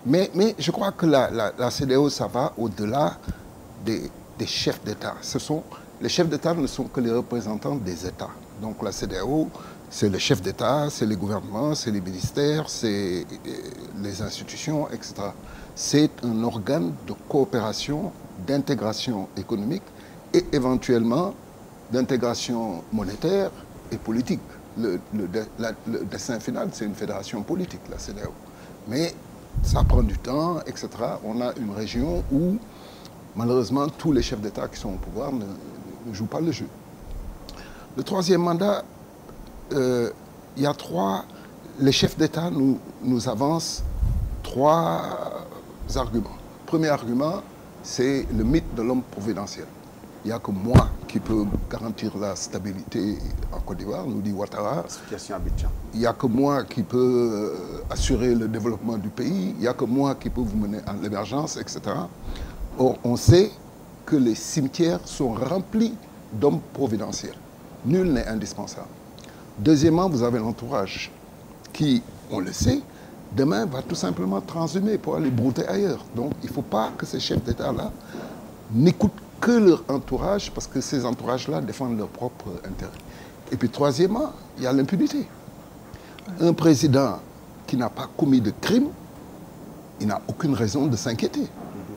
Mais je crois que la CEDEAO, ça va au-delà des chefs d'État. Les chefs d'État ne sont que les représentants des États. Donc la CEDEAO, c'est les chefs d'État, c'est les gouvernements, c'est les ministères, c'est les institutions, etc. C'est un organe de coopération, d'intégration économique et éventuellement d'intégration monétaire et politique. Le destin final, c'est une fédération politique, la CEDEAO. Mais ça prend du temps, etc. On a une région où, malheureusement, tous les chefs d'État qui sont au pouvoir ne jouent pas le jeu. Le troisième mandat, il y a les chefs d'État nous avancent trois arguments. Premier argument, c'est le mythe de l'homme providentiel. Il n'y a que moi qui peux garantir la stabilité en Côte d'Ivoire, nous dit Ouattara. Situation Abidjan. Il n'y a que moi qui peux assurer le développement du pays. Il n'y a que moi qui peux vous mener à l'émergence, etc. Or, on sait que les cimetières sont remplis d'hommes providentiels. Nul n'est indispensable. Deuxièmement, vous avez l'entourage qui, on le sait, demain va tout simplement transhumer pour aller brouter ailleurs. Donc, il ne faut pas que ces chefs d'État-là n'écoutent que leur entourage, parce que ces entourages-là défendent leur propre intérêt. Et puis troisièmement, il y a l'impunité. Un président qui n'a pas commis de crime, il n'a aucune raison de s'inquiéter.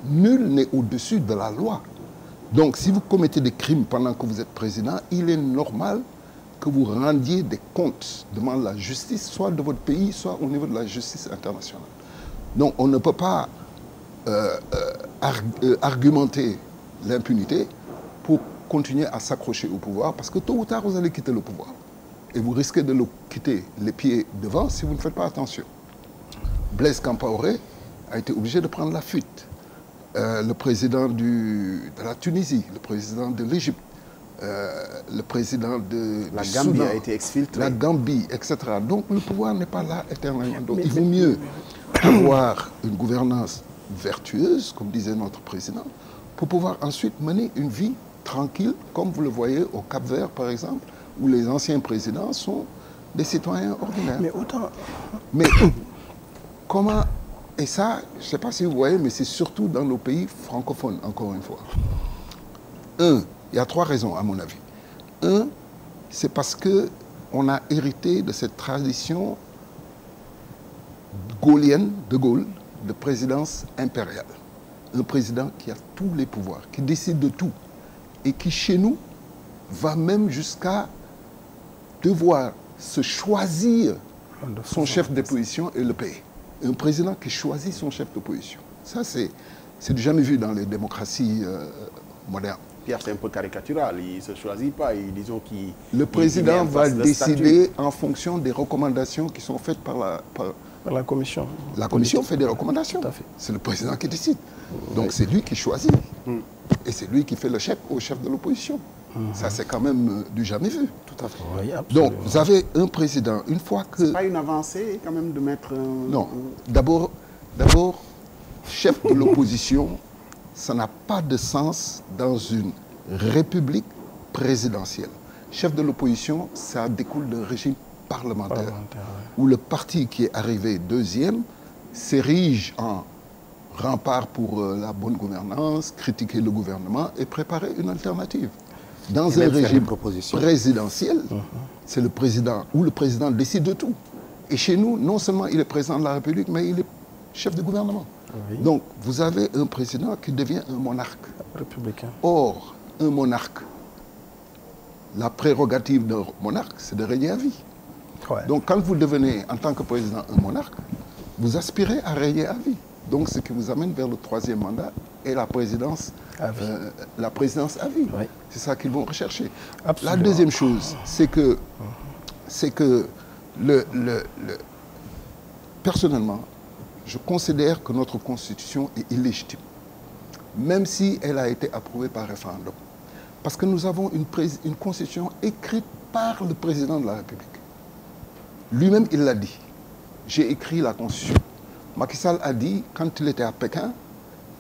Nul n'est au-dessus de la loi. Donc si vous commettez des crimes pendant que vous êtes président, il est normal que vous rendiez des comptes devant la justice, soit de votre pays, soit au niveau de la justice internationale. Donc on ne peut pas argumenter l'impunité pour continuer à s'accrocher au pouvoir, parce que tôt ou tard, vous allez quitter le pouvoir. Et vous risquez de le quitter les pieds devant si vous ne faites pas attention. Blaise Compaoré a été obligé de prendre la fuite. Le président de la Tunisie, le président de l'Égypte, le président de la Gambie a été exfiltré. La Gambie, etc. Donc le pouvoir n'est pas là éternellement. Donc il vaut mieux avoir une gouvernance vertueuse, comme disait notre président, pour pouvoir ensuite mener une vie tranquille, comme vous le voyez au Cap-Vert, par exemple, où les anciens présidents sont des citoyens ordinaires. Mais autant... Mais comment... Et ça, je ne sais pas si vous voyez, mais c'est surtout dans nos pays francophones, encore une fois. Il y a trois raisons, à mon avis. C'est parce qu'on a hérité de cette tradition gaulienne, de Gaulle, de présidence impériale. Un président qui a tous les pouvoirs, qui décide de tout, et qui, chez nous, va même jusqu'à devoir se choisir son chef d'opposition et le payer. Un président qui choisit son chef d'opposition. Ça, c'est du jamais vu dans les démocraties modernes. Pierre, c'est un peu caricatural. Il ne se choisit pas. Disons qu'il... Le président va décider en fonction des recommandations qui sont faites par la commission. La commission fait des recommandations. C'est le président qui décide. Donc c'est lui qui choisit. Et c'est lui qui fait le chèque au chef de l'opposition. Ça, c'est quand même du jamais vu. Tout à fait. Oui, donc, vous avez un président, une fois que... C'est pas une avancée, quand même, de mettre... Non. D'abord, chef de l'opposition, ça n'a pas de sens dans une république présidentielle. Chef de l'opposition, ça découle d'un régime parlementaire où le parti qui est arrivé deuxième s'érige en rempart pour la bonne gouvernance, critiquer le gouvernement et préparer une alternative. Dans un régime présidentiel, c'est le président, où le président décide de tout. Et chez nous, non seulement il est président de la République, mais il est chef de gouvernement. Oui. Donc, vous avez un président qui devient un monarque. Républicain. Or, un monarque, la prérogative d'un monarque, c'est de régner à vie. Ouais. Donc, quand vous devenez, en tant que président, un monarque, vous aspirez à régner à vie. Donc, ce qui vous amène vers le troisième mandat et la présidence à vie. Oui. C'est ça qu'ils vont rechercher. Absolument. La deuxième chose, c'est que personnellement, je considère que notre Constitution est illégitime, même si elle a été approuvée par référendum. Parce que nous avons une Constitution écrite par le président de la République. Lui-même, il l'a dit. J'ai écrit la Constitution. Macky Sall a dit, quand il était à Pékin,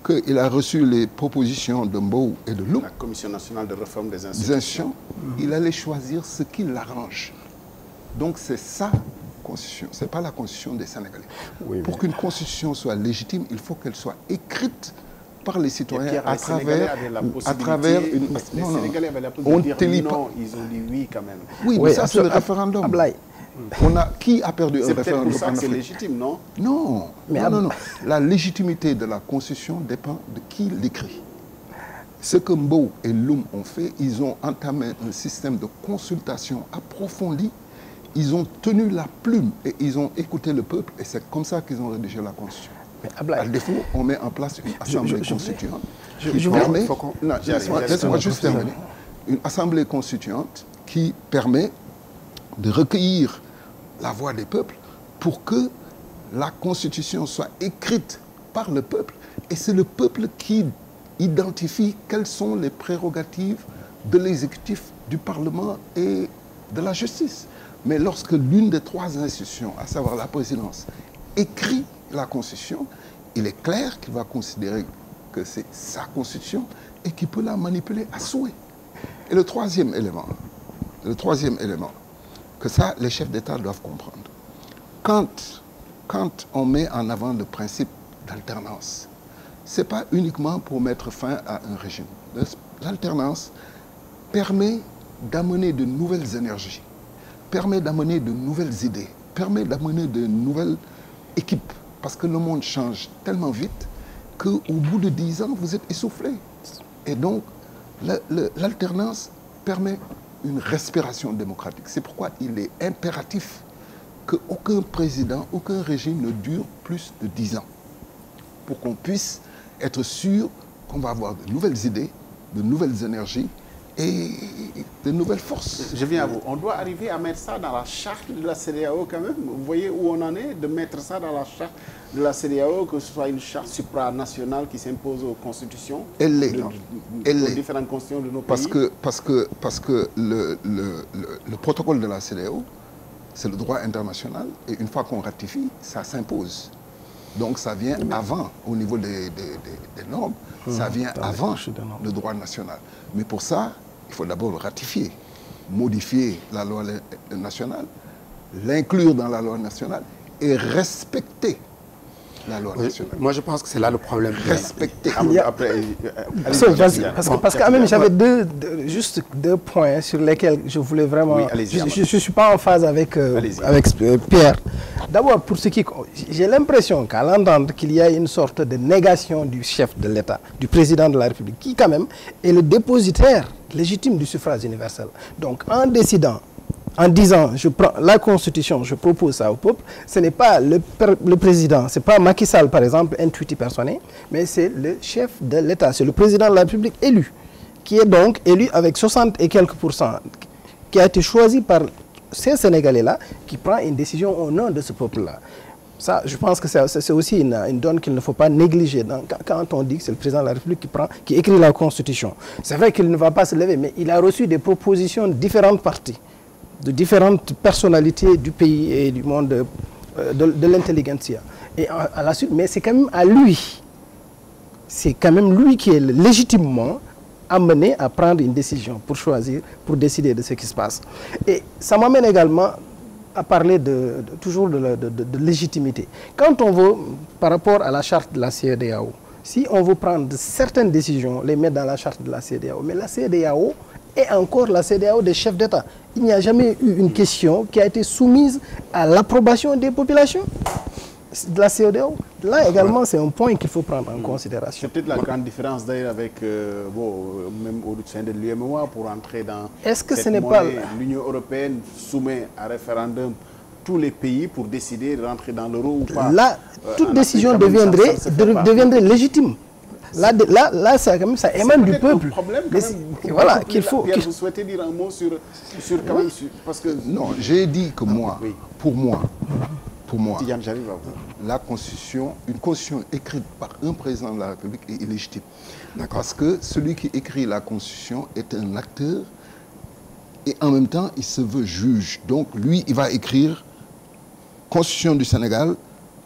qu'il a reçu les propositions de Mbow et de Loum. La Commission nationale de réforme des institutions. Il allait choisir ce qui l'arrange. Donc c'est sa Constitution, ce n'est pas la Constitution des Sénégalais. Oui, pour qu'une Constitution soit légitime, il faut qu'elle soit écrite par les citoyens Pierre, à travers une... Parce que les Sénégalais avaient la possibilité de dire non, ils ont dit oui quand même. Oui, mais ça c'est le référendum. Qui a perdu un référendum? C'est pour ça que c'est légitime, non? Non, non. La légitimité de la Constitution dépend de qui l'écrit. Ce que Mbow et Loum ont fait, ils ont entamé un système de consultation approfondie. Ils ont tenu la plume et ils ont écouté le peuple et c'est comme ça qu'ils ont rédigé la Constitution. À défaut, on met en place une assemblée constituante qui permet... Laisse-moi juste terminer. Une assemblée constituante qui permet de recueillir la voix des peuples pour que la Constitution soit écrite par le peuple. Et c'est le peuple qui identifie quelles sont les prérogatives de l'exécutif, du Parlement et de la justice. Mais lorsque l'une des trois institutions, à savoir la présidence, écrit la Constitution, il est clair qu'il va considérer que c'est sa Constitution et qu'il peut la manipuler à souhait. Et le troisième élément, que ça, les chefs d'État doivent comprendre. Quand on met en avant le principe d'alternance, ce n'est pas uniquement pour mettre fin à un régime. L'alternance permet d'amener de nouvelles énergies, permet d'amener de nouvelles idées, permet d'amener de nouvelles équipes. Parce que le monde change tellement vite qu'au bout de 10 ans, vous êtes essoufflé. Et donc, l'alternance permet une respiration démocratique. C'est pourquoi il est impératif qu'aucun président, aucun régime ne dure plus de 10 ans. Pour qu'on puisse être sûr qu'on va avoir de nouvelles idées, de nouvelles énergies et de nouvelles forces. Je viens à vous. On doit arriver à mettre ça dans la charte de la CEDEAO quand même. Vous voyez où on en est, de mettre ça dans la charte de la CEDEAO, que ce soit une charte supranationale qui s'impose aux constitutions. Elle l'est. Aux différentes constitutions de nos pays. Parce que le protocole de la CEDEAO, c'est le droit international. Et une fois qu'on ratifie, ça s'impose. Donc ça vient avant, au niveau des normes, ça vient avant le droit national. Mais pour ça, il faut d'abord le ratifier, modifier la loi nationale, l'inclure dans la loi nationale et respecter la loi nationale. Moi, je pense que c'est là le problème. Respecter. Parce que même j'avais juste deux points sur lesquels je voulais vraiment... Oui, je ne suis pas en phase avec Pierre. D'abord, pour ce qui... J'ai l'impression qu'à l'entendre qu'il y a une sorte de négation du chef de l'État, du président de la République, qui quand même est le dépositaire légitime du suffrage universel. Donc, en décidant, en disant, je prends la Constitution, je propose ça au peuple, ce n'est pas le président, ce n'est pas Macky Sall, par exemple, intuitu personné, mais c'est le chef de l'État, c'est le président de la République élu qui est donc élu avec 60 et quelques %, qui a été choisi par ces Sénégalais-là, qui prend une décision au nom de ce peuple-là. Ça, je pense que c'est aussi une donne qu'il ne faut pas négliger quand on dit que c'est le président de la République qui écrit la Constitution. C'est vrai qu'il ne va pas se lever, mais il a reçu des propositions de différentes parties, de différentes personnalités du pays et du monde de l'intelligentsia. Et à la suite, mais c'est quand même à lui. C'est quand même lui qui est légitimement amené à prendre une décision pour choisir, pour décider de ce qui se passe. Et ça m'amène également à parler toujours de légitimité. Quand on veut, par rapport à la charte de la CEDEAO, si on veut prendre certaines décisions, les mettre dans la charte de la CEDEAO, mais la CEDEAO est encore la CEDEAO des chefs d'État. Il n'y a jamais eu une question qui a été soumise à l'approbation des populations de la CEDEAO. Là également, c'est un point qu'il faut prendre en considération. C'est peut-être la grande différence d'ailleurs avec, même au sein de l'UEMOA, pour entrer dans cette monnaie. L'Union européenne soumet à référendum tous les pays pour décider de rentrer dans l'euro ou pas. Là, toute décision deviendrait légitime. Là ça émane du peuple. Problème, voilà, qu'il faut. Pierre, vous souhaitez dire un mot sur quand même parce que non, j'ai dit que moi, pour moi, la Constitution, une Constitution écrite par un président de la République est illégitime. Parce que celui qui écrit la Constitution est un acteur et en même temps, il se veut juge. Donc, lui, il va écrire Constitution du Sénégal,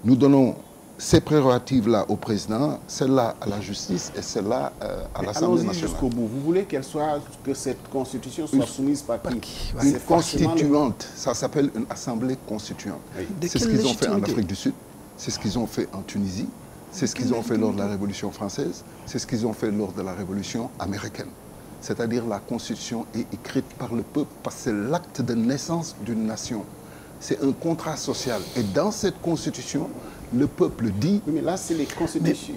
nous donnons ces prérogatives-là au président, celle-là à la justice et celle-là à l'Assemblée nationale. Jusqu'au bout. Vous voulez que cette Constitution soit soumise par qui? Une constituante, ça s'appelle une Assemblée constituante. Oui. C'est ce qu'ils ont fait en Afrique du Sud, c'est ce qu'ils ont fait en Tunisie, c'est ce qu'ils ont fait lors de la Révolution française, c'est ce qu'ils ont fait lors de la Révolution américaine. C'est-à-dire la Constitution est écrite par le peuple parce que c'est l'acte de naissance d'une nation. C'est un contrat social. Et dans cette Constitution, le peuple dit... Oui, mais là, c'est les constitutions...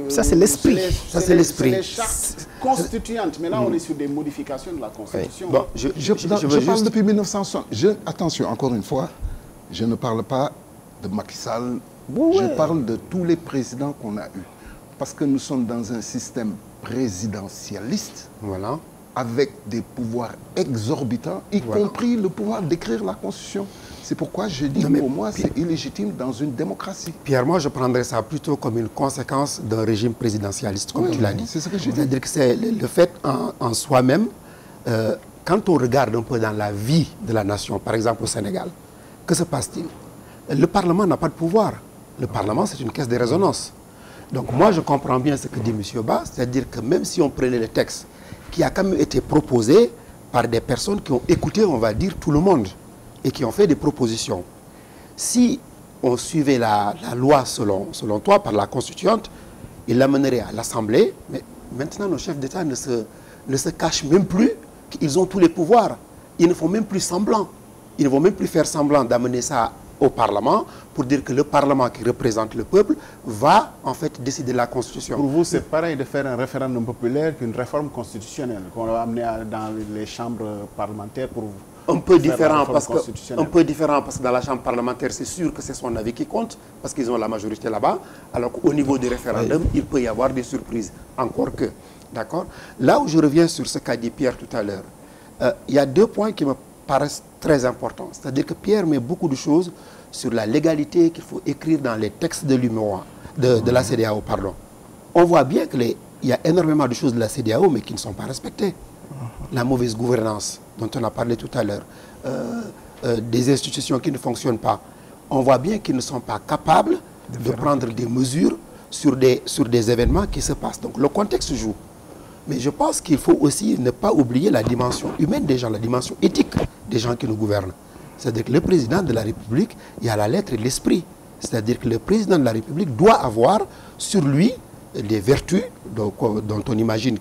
Ça, c'est l'esprit. Ça, c'est l'esprit. C'est les chartes constituantes. Mais là, on est sur des modifications de la Constitution. Bon, je parle depuis 1960. Attention, encore une fois, je ne parle pas de Macky Sall. Je parle de tous les présidents qu'on a eus. Parce que nous sommes dans un système présidentialiste. Voilà. Avec des pouvoirs exorbitants, y compris le pouvoir d'écrire la Constitution. C'est pourquoi je dis pour moi, c'est illégitime dans une démocratie. Pierre, moi, je prendrais ça plutôt comme une conséquence d'un régime présidentialiste, comme tu l'as dit. C'est ce que je dis. C'est-à-dire que c'est le fait en soi-même, quand on regarde un peu dans la vie de la nation, par exemple au Sénégal, que se passe-t-il? Le Parlement n'a pas de pouvoir. Le Parlement, c'est une caisse de résonance. Donc moi, je comprends bien ce que dit M. Ba, c'est-à-dire que même si on prenait le texte qui a quand même été proposé par des personnes qui ont écouté, on va dire, tout le monde et qui ont fait des propositions. Si on suivait la loi selon toi, par la constituante, il l'amènerait à l'Assemblée, mais maintenant nos chefs d'État ne se cachent même plus qu'ils ont tous les pouvoirs. Ils ne font même plus semblant. Ils ne vont même plus faire semblant d'amener ça au Parlement pour dire que le Parlement qui représente le peuple va en fait décider de la Constitution. Pour vous, c'est pareil de faire un référendum populaire qu'une réforme constitutionnelle qu'on va amener dans les chambres parlementaires pour... Un peu différent parce que dans la chambre parlementaire, c'est sûr que c'est son avis qui compte parce qu'ils ont la majorité là-bas, alors qu'au niveau du référendum, il peut y avoir des surprises. Encore que, d'accord? Là où je reviens sur ce qu'a dit Pierre tout à l'heure, il y a deux points qui me paraissent très importants. C'est-à-dire que Pierre met beaucoup de choses sur la légalité qu'il faut écrire dans les textes de l'UMOA, de la CEDEAO, pardon. On voit bien qu'il y a énormément de choses de la CEDEAO, mais qui ne sont pas respectées. La mauvaise gouvernance, dont on a parlé tout à l'heure, des institutions qui ne fonctionnent pas. On voit bien qu'ils ne sont pas capables de prendre des mesures sur des événements qui se passent. Donc le contexte joue. Mais je pense qu'il faut aussi ne pas oublier la dimension humaine des gens, la dimension éthique des gens qui nous gouvernent. C'est-à-dire que le président de la République, il y a la lettre et l'esprit. C'est-à-dire que le président de la République doit avoir sur lui des vertus dont on imagine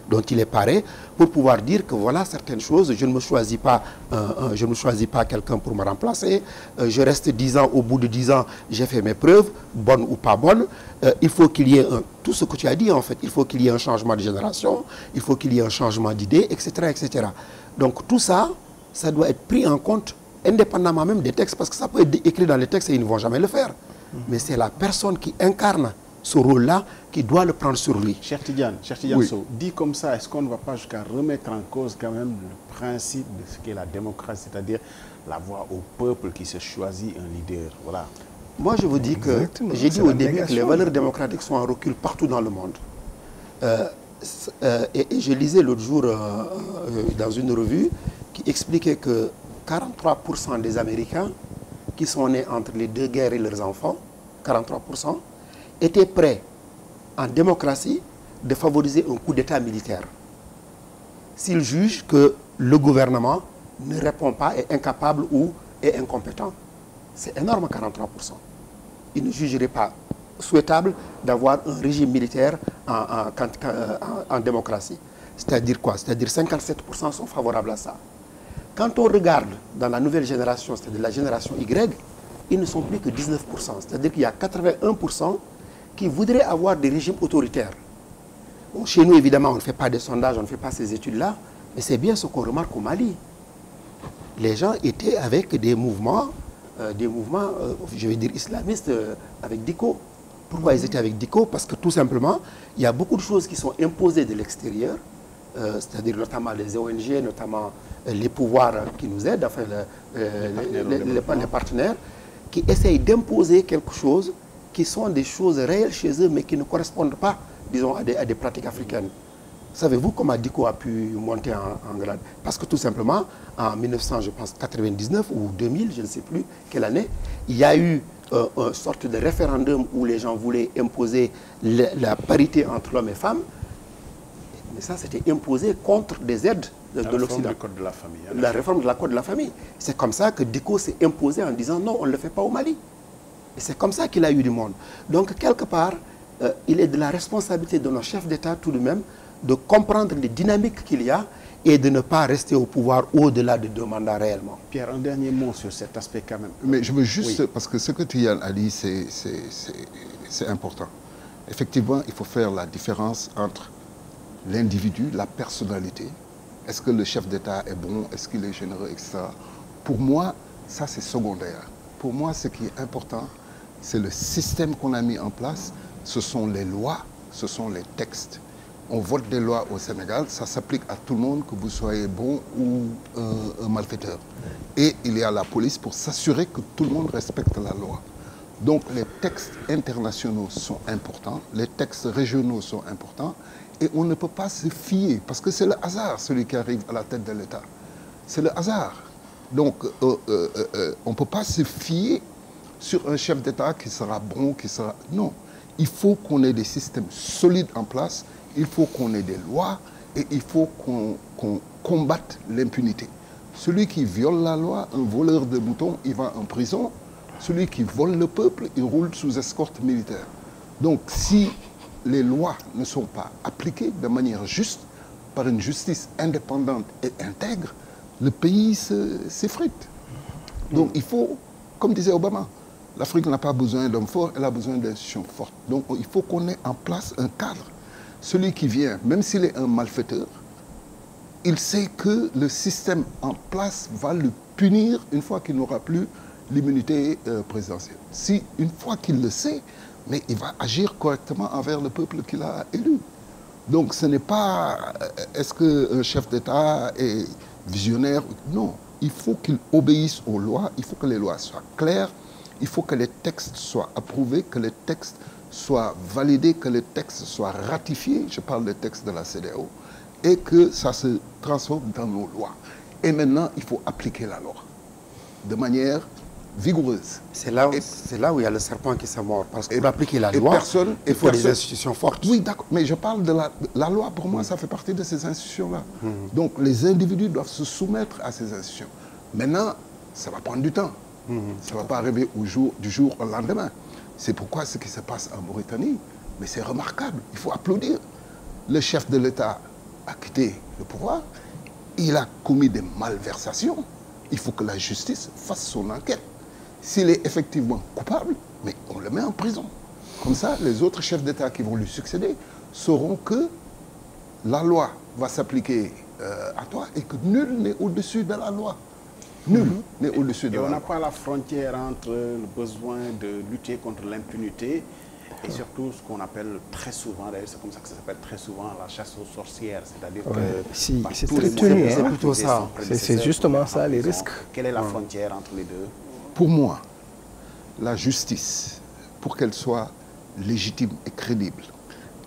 dont il est paré pour pouvoir dire que voilà certaines choses, je ne me choisis pas quelqu'un pour me remplacer, je reste 10 ans, au bout de 10 ans, j'ai fait mes preuves, bonnes ou pas bonnes, il faut qu'il y ait tout ce que tu as dit en fait, il faut qu'il y ait un changement de génération, il faut qu'il y ait un changement d'idée, etc., etc. Donc tout ça, ça doit être pris en compte indépendamment même des textes, parce que ça peut être écrit dans les textes et ils ne vont jamais le faire. Mais c'est la personne qui incarne ce rôle-là, qui doit le prendre sur lui. Cher Tidiane Sow, dit comme ça, est-ce qu'on ne va pas jusqu'à remettre en cause quand même le principe de ce qu'est la démocratie, c'est-à-dire la voix au peuple qui se choisit un leader? Voilà. Moi, je vous dis que, j'ai dit au début que les valeurs démocratiques sont en recul partout dans le monde. Et je lisais l'autre jour dans une revue qui expliquait que 43% des Américains qui sont nés entre les deux guerres et leurs enfants, 43%, étaient prêts en démocratie de favoriser un coup d'État militaire s'ils jugent que le gouvernement ne répond pas, est incapable ou est incompétent. C'est énorme, 43%. Ils ne jugeraient pas souhaitable d'avoir un régime militaire en démocratie. C'est-à-dire quoi? C'est-à-dire 57% sont favorables à ça. Quand on regarde dans la nouvelle génération, c'est-à-dire la génération Y, ils ne sont plus que 19%. C'est-à-dire qu'il y a 81% qui voudraient avoir des régimes autoritaires. Bon, chez nous, évidemment, on ne fait pas de sondages, on ne fait pas ces études-là, mais c'est bien ce qu'on remarque au Mali. Les gens étaient avec des mouvements, je vais dire islamistes, avec Diko. Pourquoi ils étaient avec Diko? Parce que tout simplement, il y a beaucoup de choses qui sont imposées de l'extérieur, c'est-à-dire notamment les ONG, notamment les pouvoirs qui nous aident, enfin les partenaires, qui essayent d'imposer quelque chose qui sont des choses réelles chez eux, mais qui ne correspondent pas, disons, à des pratiques africaines. Savez-vous comment Diko a pu monter en grade? Parce que tout simplement, en 1999 ou 2000, je ne sais plus quelle année, il y a eu une sorte de référendum où les gens voulaient imposer la parité entre l'homme et femme. Mais ça, c'était imposé contre des aides de l'Occident. La réforme de la Code de la famille. C'est comme ça que Diko s'est imposé en disant non, on ne le fait pas au Mali. Et c'est comme ça qu'il a eu du monde. Donc, quelque part, il est de la responsabilité de nos chefs d'État tout de même de comprendre les dynamiques qu'il y a et de ne pas rester au pouvoir au-delà de 2 mandats réellement. Pierre, un dernier mot sur cet aspect quand même. Mais je veux juste, parce que ce que Tidiane a dit, c'est important. Effectivement, il faut faire la différence entre l'individu, la personnalité. Est-ce que le chef d'État est bon? Est-ce qu'il est généreux, etc. Pour moi, ça c'est secondaire. Pour moi, ce qui est important, c'est le système qu'on a mis en place. Ce sont les lois, ce sont les textes. On vote des lois au Sénégal, ça s'applique à tout le monde, que vous soyez bon ou un malfaiteur. Et il y a la police pour s'assurer que tout le monde respecte la loi. Donc les textes internationaux sont importants, les textes régionaux sont importants, et on ne peut pas se fier, parce que c'est le hasard, celui qui arrive à la tête de l'État. C'est le hasard. Donc on ne peut pas se fier sur un chef d'État qui sera bon, qui sera... Non, il faut qu'on ait des systèmes solides en place, il faut qu'on ait des lois et il faut qu'on combatte l'impunité. Celui qui viole la loi, un voleur de moutons, il va en prison. Celui qui vole le peuple, il roule sous escorte militaire. Donc si les lois ne sont pas appliquées de manière juste, par une justice indépendante et intègre, le pays s'effrite. Donc il faut, comme disait Obama, l'Afrique n'a pas besoin d'hommes forts, elle a besoin d'institutions fortes. Donc il faut qu'on ait en place un cadre. Celui qui vient, même s'il est un malfaiteur, il sait que le système en place va le punir une fois qu'il n'aura plus l'immunité présidentielle. Si une fois qu'il le sait, mais il va agir correctement envers le peuple qu'il a élu. Donc ce n'est pas est-ce qu'un chef d'État est visionnaire? Non, il faut qu'il obéisse aux lois, il faut que les lois soient claires, il faut que les textes soient approuvés, que les textes soient validés, que les textes soient ratifiés, je parle des textes de la CEDEAO, et que ça se transforme dans nos lois. Et maintenant, il faut appliquer la loi de manière vigoureuse. C'est là où il y a le serpent qui se mord. Parce que pour appliquer la loi, il faut des institutions fortes. Oui, d'accord. Mais je parle de la loi, pour moi, ça fait partie de ces institutions-là. Donc, les individus doivent se soumettre à ces institutions. Maintenant, ça va prendre du temps. Ça ne va pas arriver du jour au lendemain. C'est pourquoi ce qui se passe en Mauritanie, mais c'est remarquable. Il faut applaudir. Le chef de l'État a quitté le pouvoir. Il a commis des malversations. Il faut que la justice fasse son enquête. S'il est effectivement coupable, mais on le met en prison. Comme ça, les autres chefs d'État qui vont lui succéder sauront que la loi va s'appliquer à toi et que nul n'est au-dessus de la loi. Nul n'est au-dessus de la loi. Et on n'a pas la frontière entre le besoin de lutter contre l'impunité Et surtout, ce qu'on appelle très souvent, d'ailleurs, c'est comme ça que ça s'appelle très souvent, la chasse aux sorcières. C'est-à-dire que... c'est très tenu, c'est plutôt ça. C'est justement ça, les risques. Quelle est la frontière entre les deux? Pour moi, la justice, pour qu'elle soit légitime et crédible,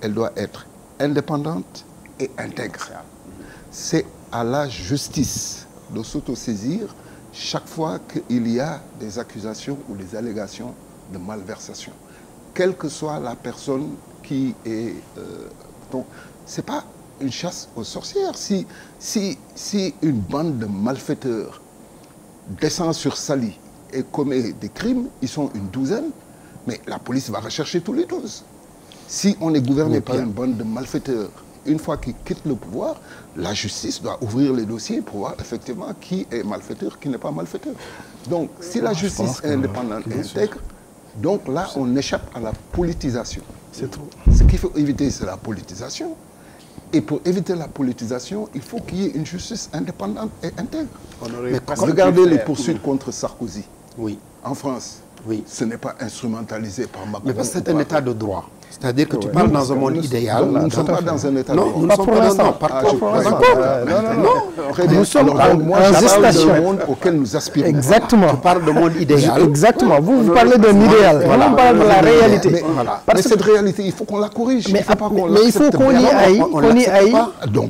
elle doit être indépendante et intègre. C'est à la justice de s'autosaisir chaque fois qu'il y a des accusations ou des allégations de malversation. Quelle que soit la personne qui est... donc, ce n'est pas une chasse aux sorcières. Si une bande de malfaiteurs descend sur Saly et commet des crimes, ils sont une douzaine, mais la police va rechercher tous les 12. Si on est gouverné par une bande de malfaiteurs, une fois qu'ils quittent le pouvoir, la justice doit ouvrir les dossiers pour voir effectivement qui est malfaiteur, qui n'est pas malfaiteur. Donc, si la justice est indépendante et intègre, donc là, on échappe à la politisation. C'est trop. Ce qu'il faut éviter, c'est la politisation. Et pour éviter la politisation, il faut qu'il y ait une justice indépendante et intègre. Regardez les poursuites contre Sarkozy. Oui. En France, ce n'est pas instrumentalisé par Macron. Mais parce que c'est un état de droit. C'est-à-dire que tu parles dans un monde idéal. Nous ne sommes pas dans un état de droit. Non, nous ne sommes pas dans un Nous sommes en gestation. Monde auquel nous aspirons. Exactement. Tu parles de monde idéal. Exactement. Vous parlez d'un idéal. Nous, on parle de la réalité. Mais cette réalité, il faut qu'on la corrige. Mais il faut qu'on y aille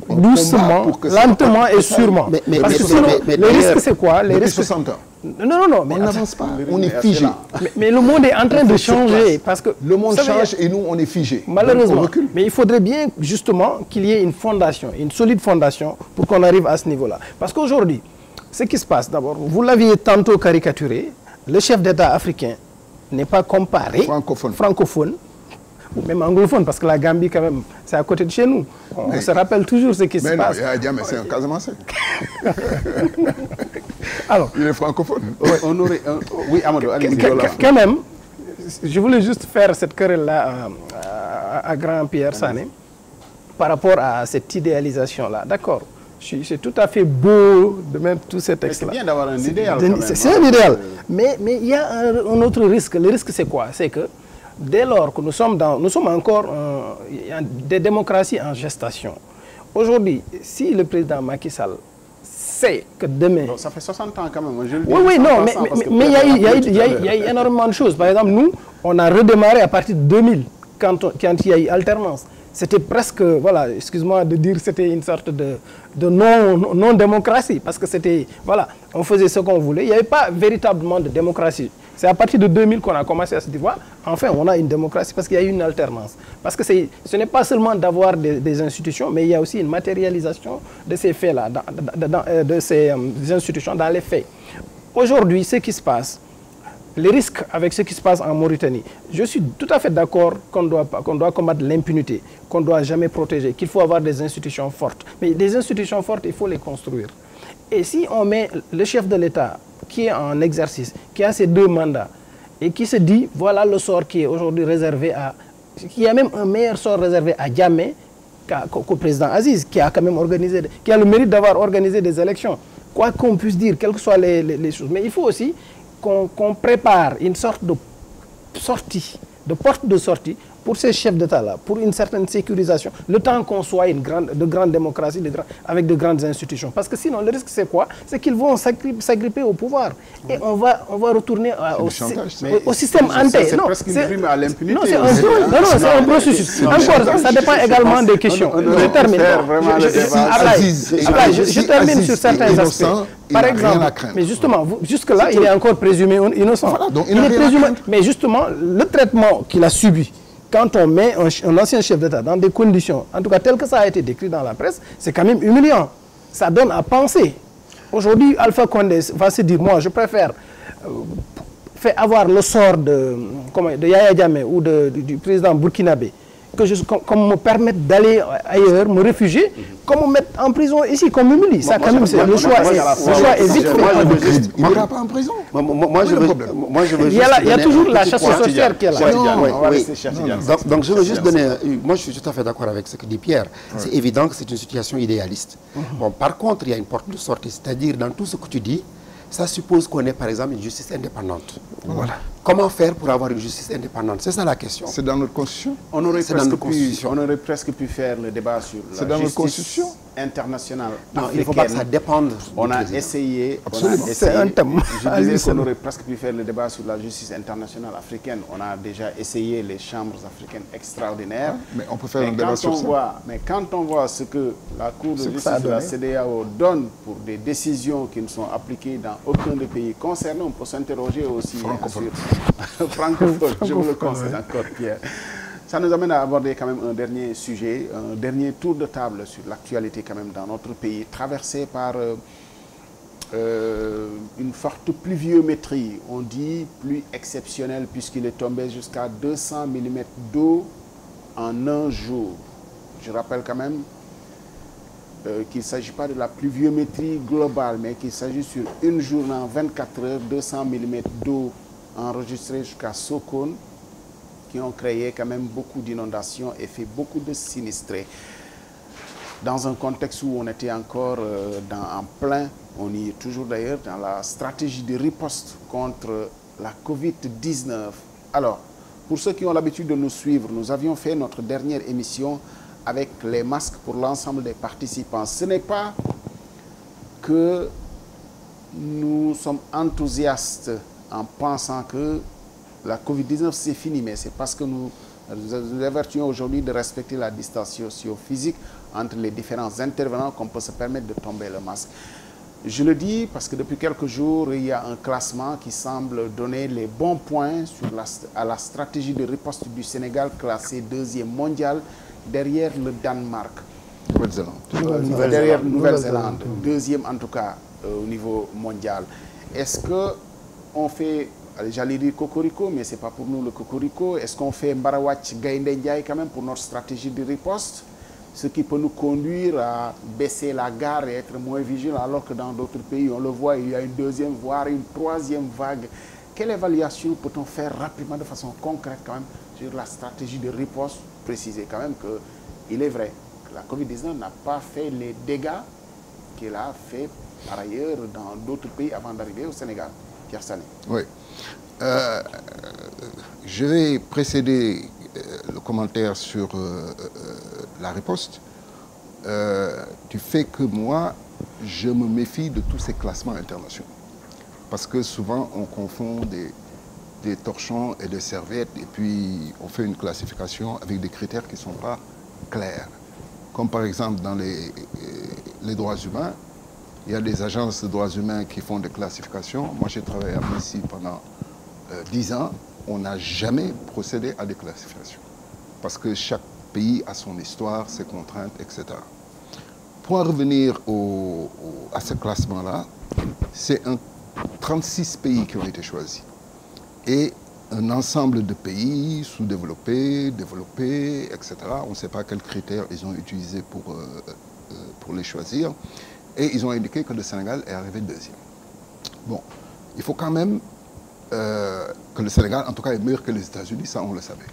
doucement, lentement et sûrement. Parce que sinon, le risque, c'est quoi? Depuis 60 ans. Non, mais on n'avance pas, on est figé. Mais le monde est en train de changer. Parce que le monde change et nous, on est figé. Malheureusement. Mais il faudrait bien, justement, qu'il y ait une fondation, une solide fondation, pour qu'on arrive à ce niveau-là. Parce qu'aujourd'hui, ce qui se passe, d'abord, vous l'aviez tantôt caricaturé, le chef d'État africain n'est pas comparé, francophone, ou même anglophone, parce que la Gambie, quand même, c'est à côté de chez nous. On se rappelle toujours ce qui se passe. Mais c'est un Casamançais. Alors, il est francophone. Oui, Amadou, quand même, je voulais juste faire cette querelle-là à Grand Pierre Sané par rapport à cette idéalisation-là. D'accord, c'est tout à fait beau de mettre tout ces textes-là. C'est bien d'avoir un idéal. C'est un idéal. Mais il y a un autre risque. Le risque, c'est quoi? C'est que dès lors que nous sommes encore des démocraties en gestation. Aujourd'hui, si le président Macky Sall sait que demain... Donc, ça fait 60 ans quand même. Oui, non, mais il y a eu énormément de choses. Par exemple, nous, on a redémarré à partir de 2000, quand il y a eu alternance. C'était presque, voilà, excuse-moi de dire, c'était une sorte de non-démocratie. Parce que c'était, voilà, on faisait ce qu'on voulait. Il n'y avait pas véritablement de démocratie. C'est à partir de 2000 qu'on a commencé à se dire, enfin, on a une démocratie parce qu'il y a eu une alternance. Parce que ce n'est pas seulement d'avoir des institutions, mais il y a aussi une matérialisation de ces faits-là, de ces institutions dans les faits. Aujourd'hui, ce qui se passe, les risques avec ce qui se passe en Mauritanie, je suis tout à fait d'accord qu'on doit combattre l'impunité, qu'on ne doit jamais protéger, qu'il faut avoir des institutions fortes. Mais des institutions fortes, il faut les construire. Et si on met le chef de l'État qui est en exercice, qui a ses 2 mandats, et qui se dit, voilà le sort qui est aujourd'hui réservé à... Il y a même un meilleur sort réservé à Djamé qu'au président Aziz, qui a quand même organisé, qui a le mérite d'avoir organisé des élections. Quoi qu'on puisse dire, quelles que soient les choses. Mais il faut aussi qu'on prépare une sorte de sortie, de porte de sortie pour ces chefs d'État-là, pour une certaine sécurisation, le temps qu'on soit de grande démocratie, avec de grandes institutions. Parce que sinon, le risque, c'est quoi? C'est qu'ils vont s'agripper au pouvoir. Et on va retourner au système ante. C'est presque une prime à l'impunité. Non, c'est un processus. Encore, ça dépend également des questions. Je termine. Je termine sur certains aspects. Par exemple, mais justement, jusque-là, il est encore présumé innocent. Voilà, donc il est présumé, mais justement, le traitement qu'il a subi, quand on met un ancien chef d'État dans des conditions, en tout cas telles que ça a été décrit dans la presse, c'est quand même humiliant. Ça donne à penser. Aujourd'hui, Alpha Condé va se dire, moi, je préfère avoir le sort de Yaya Jammeh ou du président burkinabé, qu'on me permette d'aller ailleurs, me réfugier, qu'on me mette en prison ici, qu'on m'humilie. Ça, quand même, le choix est vite fait. Il n'ira pas en prison. Il y a toujours la chasse aux sorcières qui est là. Donc, je veux juste donner... Moi, je suis tout à fait d'accord avec ce que dit Pierre. C'est évident que c'est une situation idéaliste. Bon, par contre, il y a une porte de sortie. C'est-à-dire, dans tout ce que tu dis, ça suppose qu'on ait, par exemple, une justice indépendante. Voilà. Comment faire pour avoir une justice indépendante? C'est ça la question. C'est dans notre constitution. On aurait presque pu faire le débat sur la justice internationale africaine. Non, il ne faut pas que ça dépende. On a essayé. C'est un thème. Je disais qu'on aurait presque pu faire le débat sur la justice internationale africaine. On a déjà essayé les chambres africaines extraordinaires. Mais on peut faire un débat sur ça. Mais quand on voit ce que la Cour de justice de la CEDEAO donne pour des décisions qui ne sont appliquées dans aucun des pays concernés, on peut s'interroger aussi sur francophone. Je vous le conseille encore, Pierre. Ça nous amène à aborder quand même un dernier sujet, un dernier tour de table sur l'actualité quand même dans notre pays, traversé par une forte pluviométrie. On dit pluie exceptionnelle puisqu'il est tombé jusqu'à 200 mm d'eau en un jour. Je rappelle quand même qu'il ne s'agit pas de la pluviométrie globale, mais qu'il s'agit sur une journée en 24 heures, 200 mm d'eau enregistrée jusqu'à Sokone, qui ont créé quand même beaucoup d'inondations et fait beaucoup de sinistrés. Dans un contexte où on était encore en plein, on y est toujours d'ailleurs, dans la stratégie de riposte contre la Covid-19. Alors, pour ceux qui ont l'habitude de nous suivre, nous avions fait notre dernière émission avec les masques pour l'ensemble des participants. Ce n'est pas que nous sommes enthousiastes en pensant que la Covid-19 c'est fini, mais c'est parce que nous avertissons aujourd'hui de respecter la distanciation physique entre les différents intervenants qu'on peut se permettre de tomber le masque. Je le dis parce que depuis quelques jours, il y a un classement qui semble donner les bons points à la stratégie de riposte du Sénégal, classé 2e mondial, derrière le Danemark. Nouvelle-Zélande. Derrière Nouvelle-Zélande, 2e en tout cas au niveau mondial. Est-ce qu'on fait, j'allais dire cocorico, mais ce n'est pas pour nous le cocorico, est-ce qu'on fait Mbarawatch Gaïndé Ndiaye quand même pour notre stratégie de riposte? Ce qui peut nous conduire à baisser la garde et être moins vigilant, alors que dans d'autres pays, on le voit, il y a une 2e, voire une 3e vague. Quelle évaluation peut-on faire rapidement, de façon concrète quand même, sur la stratégie de riposte? Préciser quand même qu'il est vrai que la Covid-19 n'a pas fait les dégâts qu'elle a fait par ailleurs dans d'autres pays avant d'arriver au Sénégal. Pierre Sané. Oui. Je vais précéder le commentaire sur la riposte du fait que moi, je me méfie de tous ces classements internationaux. Parce que souvent, on confond des torchons et des serviettes et puis on fait une classification avec des critères qui ne sont pas clairs. Comme par exemple dans les droits humains, il y a des agences de droits humains qui font des classifications. Moi, j'ai travaillé à Messi pendant 10 ans. On n'a jamais procédé à des classifications. Parce que chaque pays a son histoire, ses contraintes, etc. Pour en revenir à ce classement-là, c'est 36 pays qui ont été choisis. Et un ensemble de pays sous-développés, développés, etc. On ne sait pas quels critères ils ont utilisés pour les choisir. Et ils ont indiqué que le Sénégal est arrivé 2e. Bon, il faut quand même que le Sénégal, en tout cas, est meilleur que les États-Unis, ça on le savait.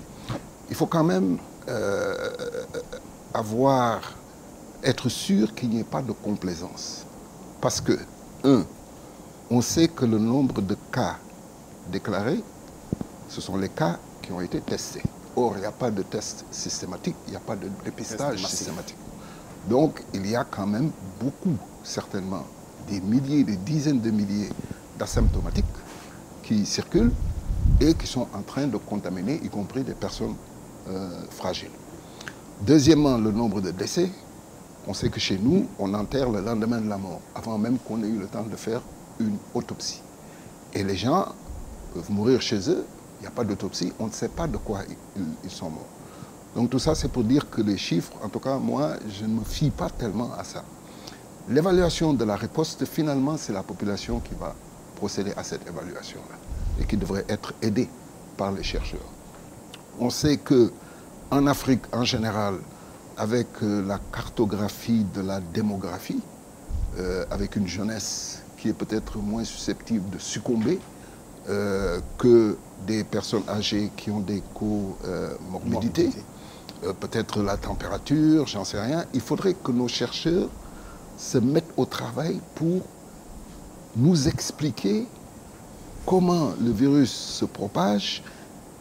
Il faut quand même être sûr qu'il n'y ait pas de complaisance. Parce que, on sait que le nombre de cas déclarés, ce sont les cas qui ont été testés. Or, il n'y a pas de test systématique, il n'y a pas de dépistage systématique. Donc, il y a quand même beaucoup, certainement, des milliers, des dizaines de milliers d'asymptomatiques qui circulent et qui sont en train de contaminer, y compris des personnes fragiles. Deuxièmement, le nombre de décès. On sait que chez nous, on enterre le lendemain de la mort, avant même qu'on ait eu le temps de faire une autopsie. Et les gens peuvent mourir chez eux, il n'y a pas d'autopsie, on ne sait pas de quoi ils sont morts. Donc tout ça, c'est pour dire que les chiffres, en tout cas, moi, je ne me fie pas tellement à ça. L'évaluation de la riposte, finalement, c'est la population qui va procéder à cette évaluation-là et qui devrait être aidée par les chercheurs. On sait qu'en Afrique, en général, avec la cartographie de la démographie, avec une jeunesse qui est peut-être moins susceptible de succomber que des personnes âgées qui ont des comorbidités, peut-être la température, j'en sais rien. Il faudrait que nos chercheurs se mettent au travail pour nous expliquer comment le virus se propage,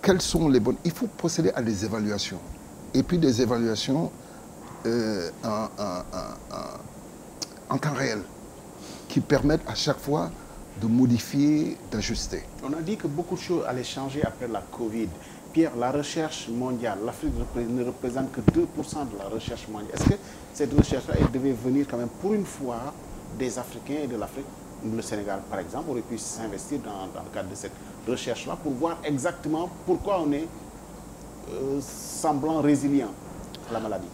quelles sont les bonnes... Il faut procéder à des évaluations. Et puis des évaluations en temps réel, qui permettent à chaque fois de modifier, d'ajuster. On a dit que beaucoup de choses allaient changer après la Covid. Pierre, la recherche mondiale, l'Afrique ne représente que 2% de la recherche mondiale. Est-ce que cette recherche-là, elle devait venir quand même pour une fois des Africains et de l'Afrique? Le Sénégal, par exemple, aurait pu s'investir dans le cadre de cette recherche-là pour voir exactement pourquoi on est semblant résilient à la maladie.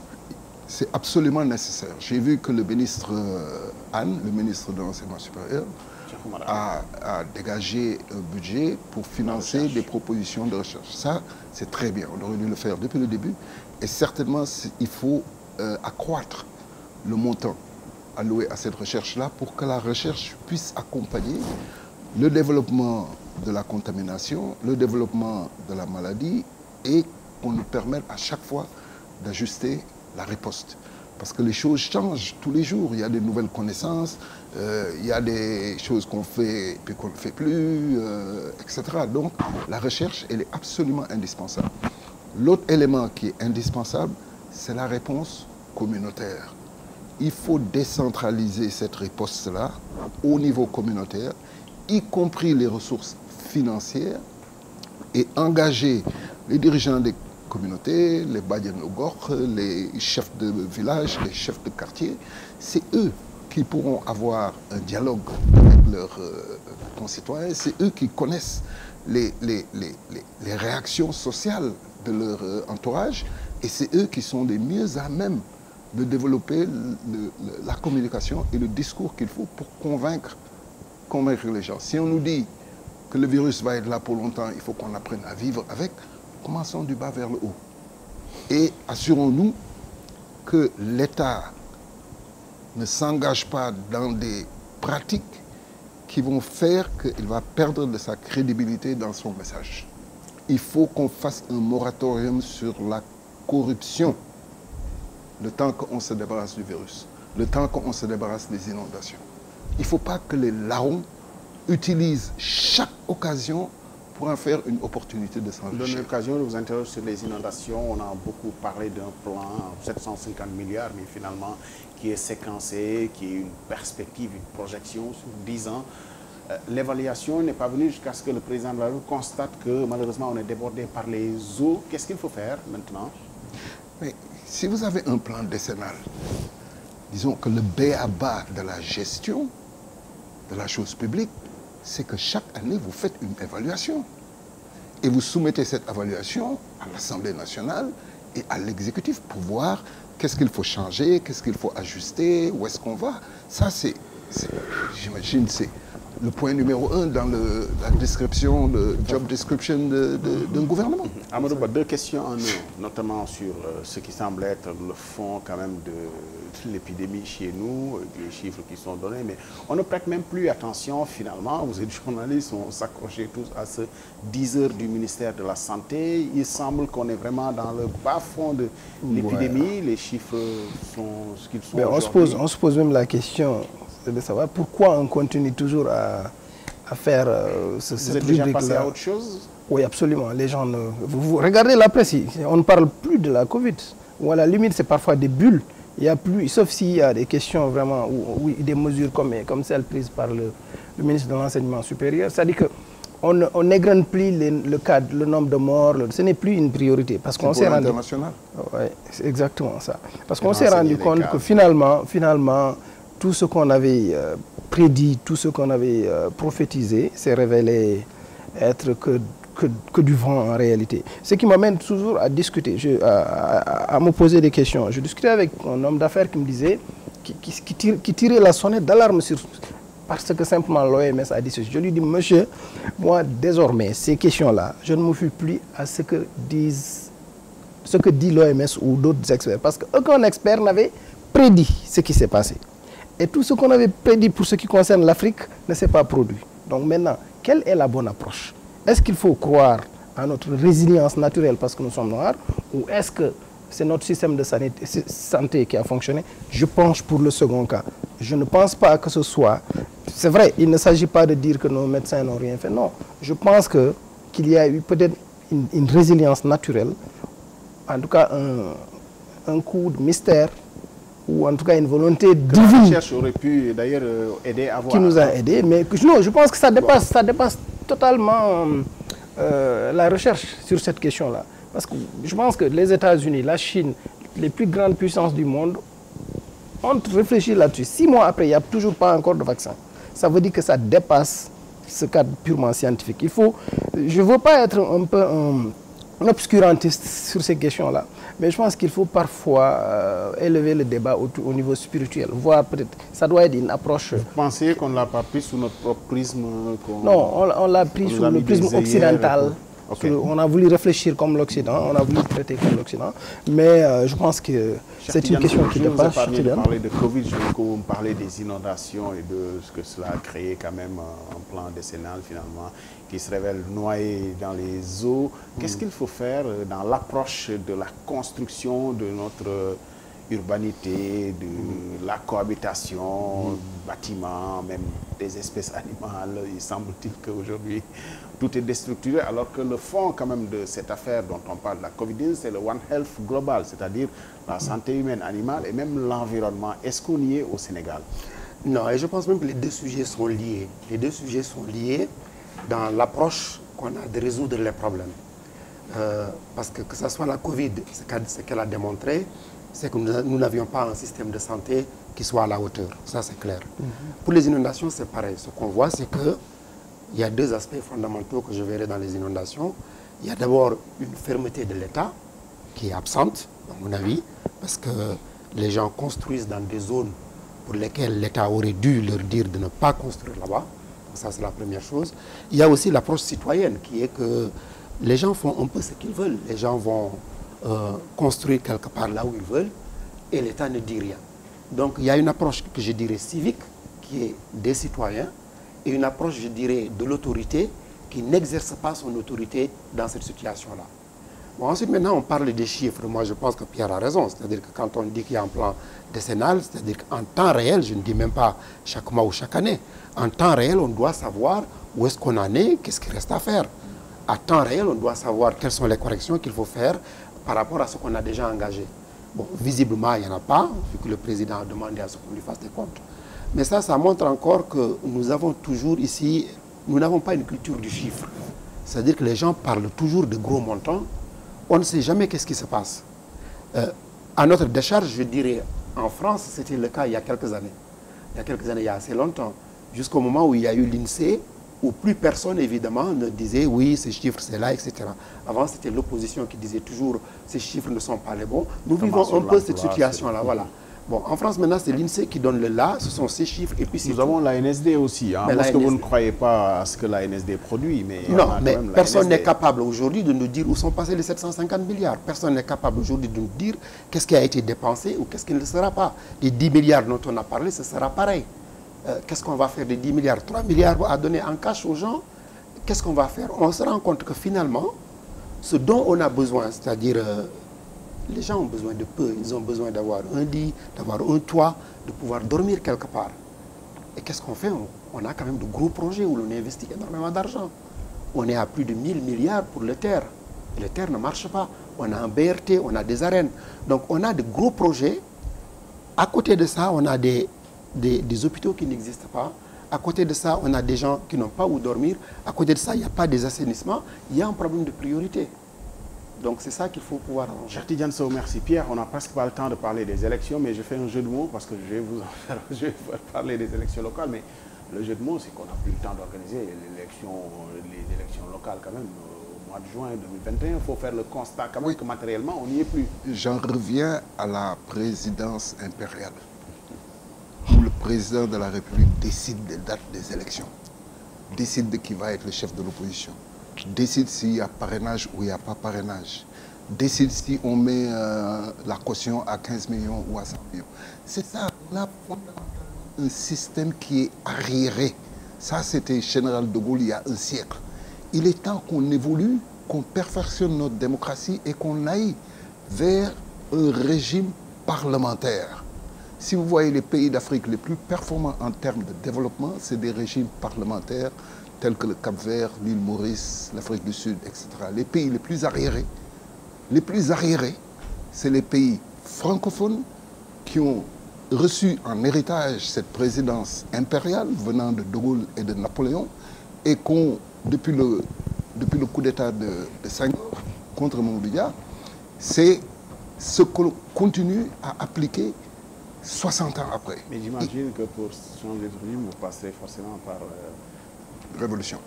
C'est absolument nécessaire. J'ai vu que le ministre Anne, le ministre de l'Enseignement supérieur, a dégagé un budget pour financer des propositions de recherche. Ça, c'est très bien. On aurait dû le faire depuis le début. Et certainement, il faut accroître le montant alloué à cette recherche-là pour que la recherche puisse accompagner le développement de la contamination, le développement de la maladie et qu'on nous permette à chaque fois d'ajuster la riposte. Parce que les choses changent tous les jours. Il y a des nouvelles connaissances, il y a des choses qu'on fait puis qu'on ne fait plus, etc. Donc la recherche, elle est absolument indispensable. L'autre élément qui est indispensable, c'est la réponse communautaire. Il faut décentraliser cette riposte-là au niveau communautaire, y compris les ressources financières, et engager les dirigeants des communautés, les Badianogor, les chefs de village, les chefs de quartier. C'est eux qui pourront avoir un dialogue avec leurs concitoyens, c'est eux qui connaissent les réactions sociales de leur entourage, et c'est eux qui sont les mieux à même de développer la communication et le discours qu'il faut pour convaincre les gens. Si on nous dit que le virus va être là pour longtemps, il faut qu'on apprenne à vivre avec, commençons du bas vers le haut. Et assurons-nous que l'État ne s'engage pas dans des pratiques qui vont faire qu'il va perdre de sa crédibilité dans son message. Il faut qu'on fasse un moratorium sur la corruption le temps qu'on se débarrasse du virus, le temps qu'on se débarrasse des inondations. Il ne faut pas que les larrons utilisent chaque occasion pour en faire une opportunité de s'enrichir. Donne l'occasion de vous interroger sur les inondations. On a beaucoup parlé d'un plan, 750 milliards, mais finalement, qui est séquencé, qui est une perspective, une projection sur 10 ans. L'évaluation n'est pas venue jusqu'à ce que le président de la République constate que malheureusement, on est débordé par les eaux. Qu'est-ce qu'il faut faire maintenant? Mais si vous avez un plan décennal, disons que le b.a.-ba de la gestion de la chose publique, c'est que chaque année, vous faites une évaluation. Et vous soumettez cette évaluation à l'Assemblée nationale et à l'exécutif pour voir qu'est-ce qu'il faut changer, qu'est-ce qu'il faut ajuster, où est-ce qu'on va. Ça, j'imagine, c'est le point numéro 1 dans la description, le job description d'un gouvernement. Amadou Ba, deux questions en un, notamment sur ce qui semble être le fond quand même de l'épidémie chez nous, les chiffres qui sont donnés, mais on ne prête même plus attention finalement. Vous êtes journalistes, on s'accrochait tous à ce 10 heures du ministère de la Santé. Il semble qu'on est vraiment dans le bas-fond de l'épidémie. Ouais. Les chiffres sont ce qu'ils sont aujourd'hui. On se pose même la question de savoir pourquoi on continue toujours à faire ce Vous êtes déjà passé à autre chose? Oui, absolument. Les gens vous regardez la presse, on ne parle plus de la Covid. Ou à la limite, c'est parfois des bulles. Il y a plus, sauf s'il y a des questions vraiment, ou des mesures comme celles prises par le ministre de l'Enseignement supérieur. C'est-à-dire qu'on n'égrène plus le cadre, le nombre de morts. Ce n'est plus une priorité. Parce qu'on s'est rendu... Oui, c'est exactement ça. Parce qu'on s'est rendu compte que finalement, tout ce qu'on avait prédit, tout ce qu'on avait prophétisé s'est révélé être que du vent en réalité. Ce qui m'amène toujours à discuter, à me poser des questions. Je discutais avec un homme d'affaires qui me disait, qui tirait la sonnette d'alarme parce que simplement l'OMS a dit ceci. Je lui dis, monsieur, moi désormais, ces questions-là, je ne me fie plus à ce que dit l'OMS ou d'autres experts. Parce qu'aucun expert n'avait prédit ce qui s'est passé. Et tout ce qu'on avait prédit pour ce qui concerne l'Afrique ne s'est pas produit. Donc maintenant, quelle est la bonne approche? Est-ce qu'il faut croire à notre résilience naturelle parce que nous sommes noirs, ou est-ce que c'est notre système de santé qui a fonctionné? Je penche pour le second cas. Je ne pense pas que ce soit c'est vrai, il ne s'agit pas de dire que nos médecins n'ont rien fait. Non, je pense qu'il y a eu peut-être une résilience naturelle, en tout cas un coup de mystère, ou en tout cas une volonté divine. La recherche aurait pu d'ailleurs aider à voir. Qui nous a aidés, mais non, je pense que ça dépasse totalement la recherche sur cette question-là. Parce que je pense que les États-Unis, la Chine, les plus grandes puissances du monde ont réfléchi là-dessus. 6 mois après, il n'y a toujours pas encore de vaccin. Ça veut dire que ça dépasse ce cadre purement scientifique. Je ne veux pas être un peu un obscurantiste sur ces questions-là, mais je pense qu'il faut parfois élever le débat au niveau spirituel, voire peut-être, ça doit être une approche... Vous pensez qu'on ne l'a pas pris sous notre propre prisme? Non, on l'a pris sous le prisme occidental. Okay. On a voulu réfléchir comme l'Occident, on a voulu traiter comme l'Occident, mais je pense que c'est une question qui dépasse. Je vous ai parlé de Covid, je veux que vous me parlez des inondations et de ce que cela a créé quand même un plan décennal finalement, qui se révèle noyé dans les eaux. Qu'est-ce qu'il faut faire dans l'approche de la construction de notre urbanité, de la cohabitation, bâtiments, même des espèces animales? Il semble-t-il qu'aujourd'hui, tout est déstructuré, alors que le fond quand même de cette affaire dont on parle, la Covid, c'est le One Health global, c'est-à-dire la santé humaine, animale et même l'environnement. Est-ce qu'on y est au Sénégal? Non, et je pense même que les deux sujets sont liés. Les deux sujets sont liés dans l'approche qu'on a de résoudre les problèmes. Parce que ce soit la Covid, ce qu'elle a démontré, c'est que nous n'avions pas un système de santé qui soit à la hauteur. Ça, c'est clair. Pour les inondations, c'est pareil. Ce qu'on voit, c'est qu'il y a deux aspects fondamentaux que je verrai dans les inondations. Il y a d'abord une fermeté de l'État qui est absente, à mon avis, parce que les gens construisent dans des zones pour lesquelles l'État aurait dû leur dire de ne pas construire là-bas. Ça, c'est la première chose. Il y a aussi l'approche citoyenne qui est que les gens font un peu ce qu'ils veulent. Les gens vont construire quelque part là où ils veulent et l'État ne dit rien. Donc il y a une approche que je dirais civique qui est des citoyens et une approche, je dirais, de l'autorité qui n'exerce pas son autorité dans cette situation-là. Bon, ensuite, maintenant, on parle des chiffres. Moi, je pense que Pierre a raison. C'est-à-dire que quand on dit qu'il y a un plan décennal, c'est-à-dire qu'en temps réel, je ne dis même pas chaque mois ou chaque année, en temps réel, on doit savoir où est-ce qu'on en est, qu'est-ce qu'il reste à faire. À temps réel, on doit savoir quelles sont les corrections qu'il faut faire par rapport à ce qu'on a déjà engagé. Bon, visiblement, il n'y en a pas, vu que le président a demandé à ce qu'on lui fasse des comptes. Mais ça montre encore que nous avons toujours ici, nous n'avons pas une culture du chiffre. C'est-à-dire que les gens parlent toujours de gros montants. On ne sait jamais qu'est-ce qui se passe. À notre décharge, je dirais, en France, c'était le cas il y a quelques années. Il y a quelques années, il y a assez longtemps. Jusqu'au moment où il y a eu l'INSEE, où plus personne, évidemment, ne disait « oui, ces chiffres, c'est là, etc. » Avant, c'était l'opposition qui disait toujours « ces chiffres ne sont pas les bons ». Nous vivons un peu cette situation-là, voilà. Bon, en France, maintenant, c'est l'INSEE qui donne le là, ce sont ces chiffres, et puis nous avons la NSD aussi, hein, parce que vous ne croyez pas à ce que la NSD produit, mais... Non, mais personne n'est capable aujourd'hui de nous dire où sont passés les 750 milliards. Personne n'est capable aujourd'hui de nous dire qu'est-ce qui a été dépensé ou qu'est-ce qui ne le sera pas. Les 10 milliards dont on a parlé, ce sera pareil. Qu'est-ce qu'on va faire des 10 milliards 3 milliards à donner en cash aux gens. Qu'est-ce qu'on va faire? On se rend compte que finalement, ce dont on a besoin, c'est-à-dire les gens ont besoin de peu, ils ont besoin d'avoir un lit, d'avoir un toit, de pouvoir dormir quelque part. Et qu'est-ce qu'on fait? On a quand même de gros projets où l'on investit énormément d'argent. On est à plus de 1000 milliards pour le terre. Et le terre ne marche pas. On a un BRT, on a des arènes. Donc on a de gros projets. À côté de ça, on a des hôpitaux qui n'existent pas. À côté de ça, on a des gens qui n'ont pas où dormir. À côté de ça, il n'y a pas des assainissements. Il y a un problème de priorité. Donc c'est ça qu'il faut pouvoir arranger. Cheikh Tidiane Sow, merci. Pierre, on n'a presque pas le temps de parler des élections, mais je fais un jeu de mots parce que je vais vous parler des élections locales. Mais le jeu de mots, c'est qu'on n'a plus le temps d'organiser les élections locales quand même. Au mois de juin 2021, il faut faire le constat quand même que matériellement, on n'y est plus. J'en reviens à la présidence impériale, où le président de la République décide des dates des élections, décide de qui va être le chef de l'opposition, décide s'il y a parrainage ou il n'y a pas parrainage, décide si on met la caution à 15 millions ou à 100 millions. C'est ça, on a un système qui est arriéré. Ça, c'était Général de Gaulle il y a un siècle. Il est temps qu'on évolue, qu'on perfectionne notre démocratie et qu'on aille vers un régime parlementaire. Si vous voyez les pays d'Afrique les plus performants en termes de développement, c'est des régimes parlementaires tels que le Cap-Vert, l'île Maurice, l'Afrique du Sud, etc. Les pays les plus arriérés, c'est les pays francophones qui ont reçu en héritage cette présidence impériale venant de De Gaulle et de Napoléon et qu'on, depuis le coup d'État de Senghor contre Mamadou Dia, c'est ce qu'on continue à appliquer 60 ans après. Mais j'imagine que pour changer de régime, vous passerez forcément par... Révolution.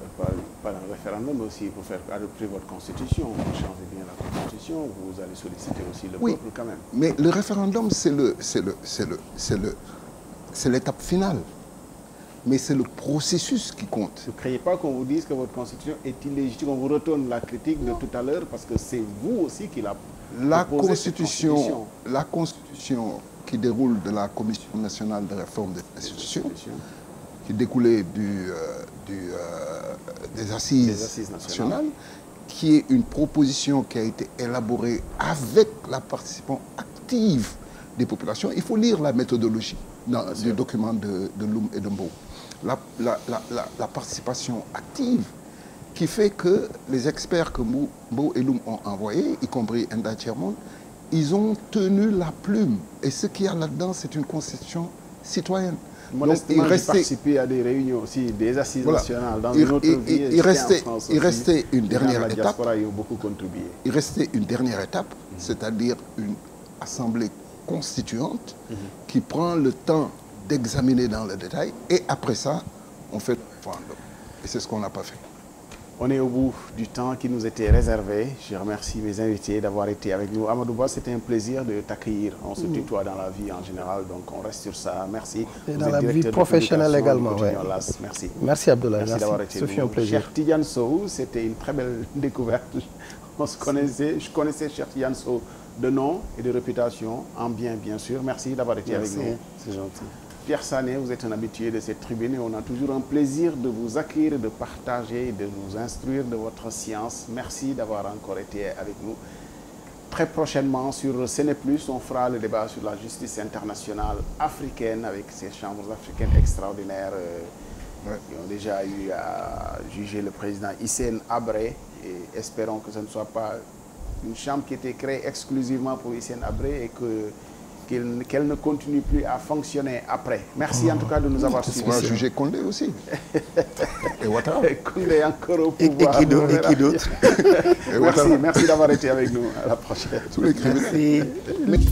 Par un référendum aussi, pour faire adopter votre constitution. Vous changez bien la constitution, vous allez solliciter aussi le peuple quand même. Mais le référendum, c'est l'étape finale. Mais c'est le processus qui compte. Ne croyez pas qu'on vous dise que votre constitution est illégitime, on vous retourne la critique de tout à l'heure, parce que c'est vous aussi qui l'a proposé. La constitution qui déroule de la Commission nationale de réforme des institutions, qui découlait des assises nationales, qui est une proposition qui a été élaborée avec la participation active des populations. Il faut lire la méthodologie du document de Loum et de Mbow. La participation active qui fait que les experts que Mbow et Loum ont envoyés, y compris Enda Tchermon, ils ont tenu la plume. Et ce qu'il y a là-dedans, c'est une constitution citoyenne. Modestement, j'ai participé à des réunions aussi, des assises nationales dans une autre vie. Il restait une dernière étape. La diaspora a beaucoup contribué. Il restait une dernière étape, c'est-à-dire une assemblée constituante qui prend le temps d'examiner dans le détail et après ça, on fait le référendum. Et c'est ce qu'on n'a pas fait. On est au bout du temps qui nous était réservé. Je remercie mes invités d'avoir été avec nous. Amadou Ba, c'était un plaisir de t'accueillir. On se tutoie dans la vie en général, donc on reste sur ça. Merci. Et dans la vie professionnelle également. Merci. Merci Abdoulaye. Merci d'avoir été avec nous. Cheikh Tidiane Sow, c'était une très belle découverte. Je connaissais Cheikh Tidiane Sow de nom et de réputation, en bien sûr. Merci d'avoir été avec nous. C'est gentil. Pierre Sané, vous êtes un habitué de cette tribune et on a toujours un plaisir de vous accueillir, de partager, de nous instruire de votre science. Merci d'avoir encore été avec nous. Très prochainement sur Séné+, on fera le débat sur la justice internationale africaine avec ces chambres africaines extraordinaires qui ont déjà eu à juger le président Hissène Habré. Et espérons que ce ne soit pas une chambre qui était créée exclusivement pour Hissène Habré et qu'elle ne continue plus à fonctionner après. Merci en tout cas de nous avoir suivis. On va juger Condé aussi. Et Ouattara. Condé encore au pouvoir. Et qui d'autre. Merci d'avoir été avec nous. À la prochaine. Tous les criminels. Merci.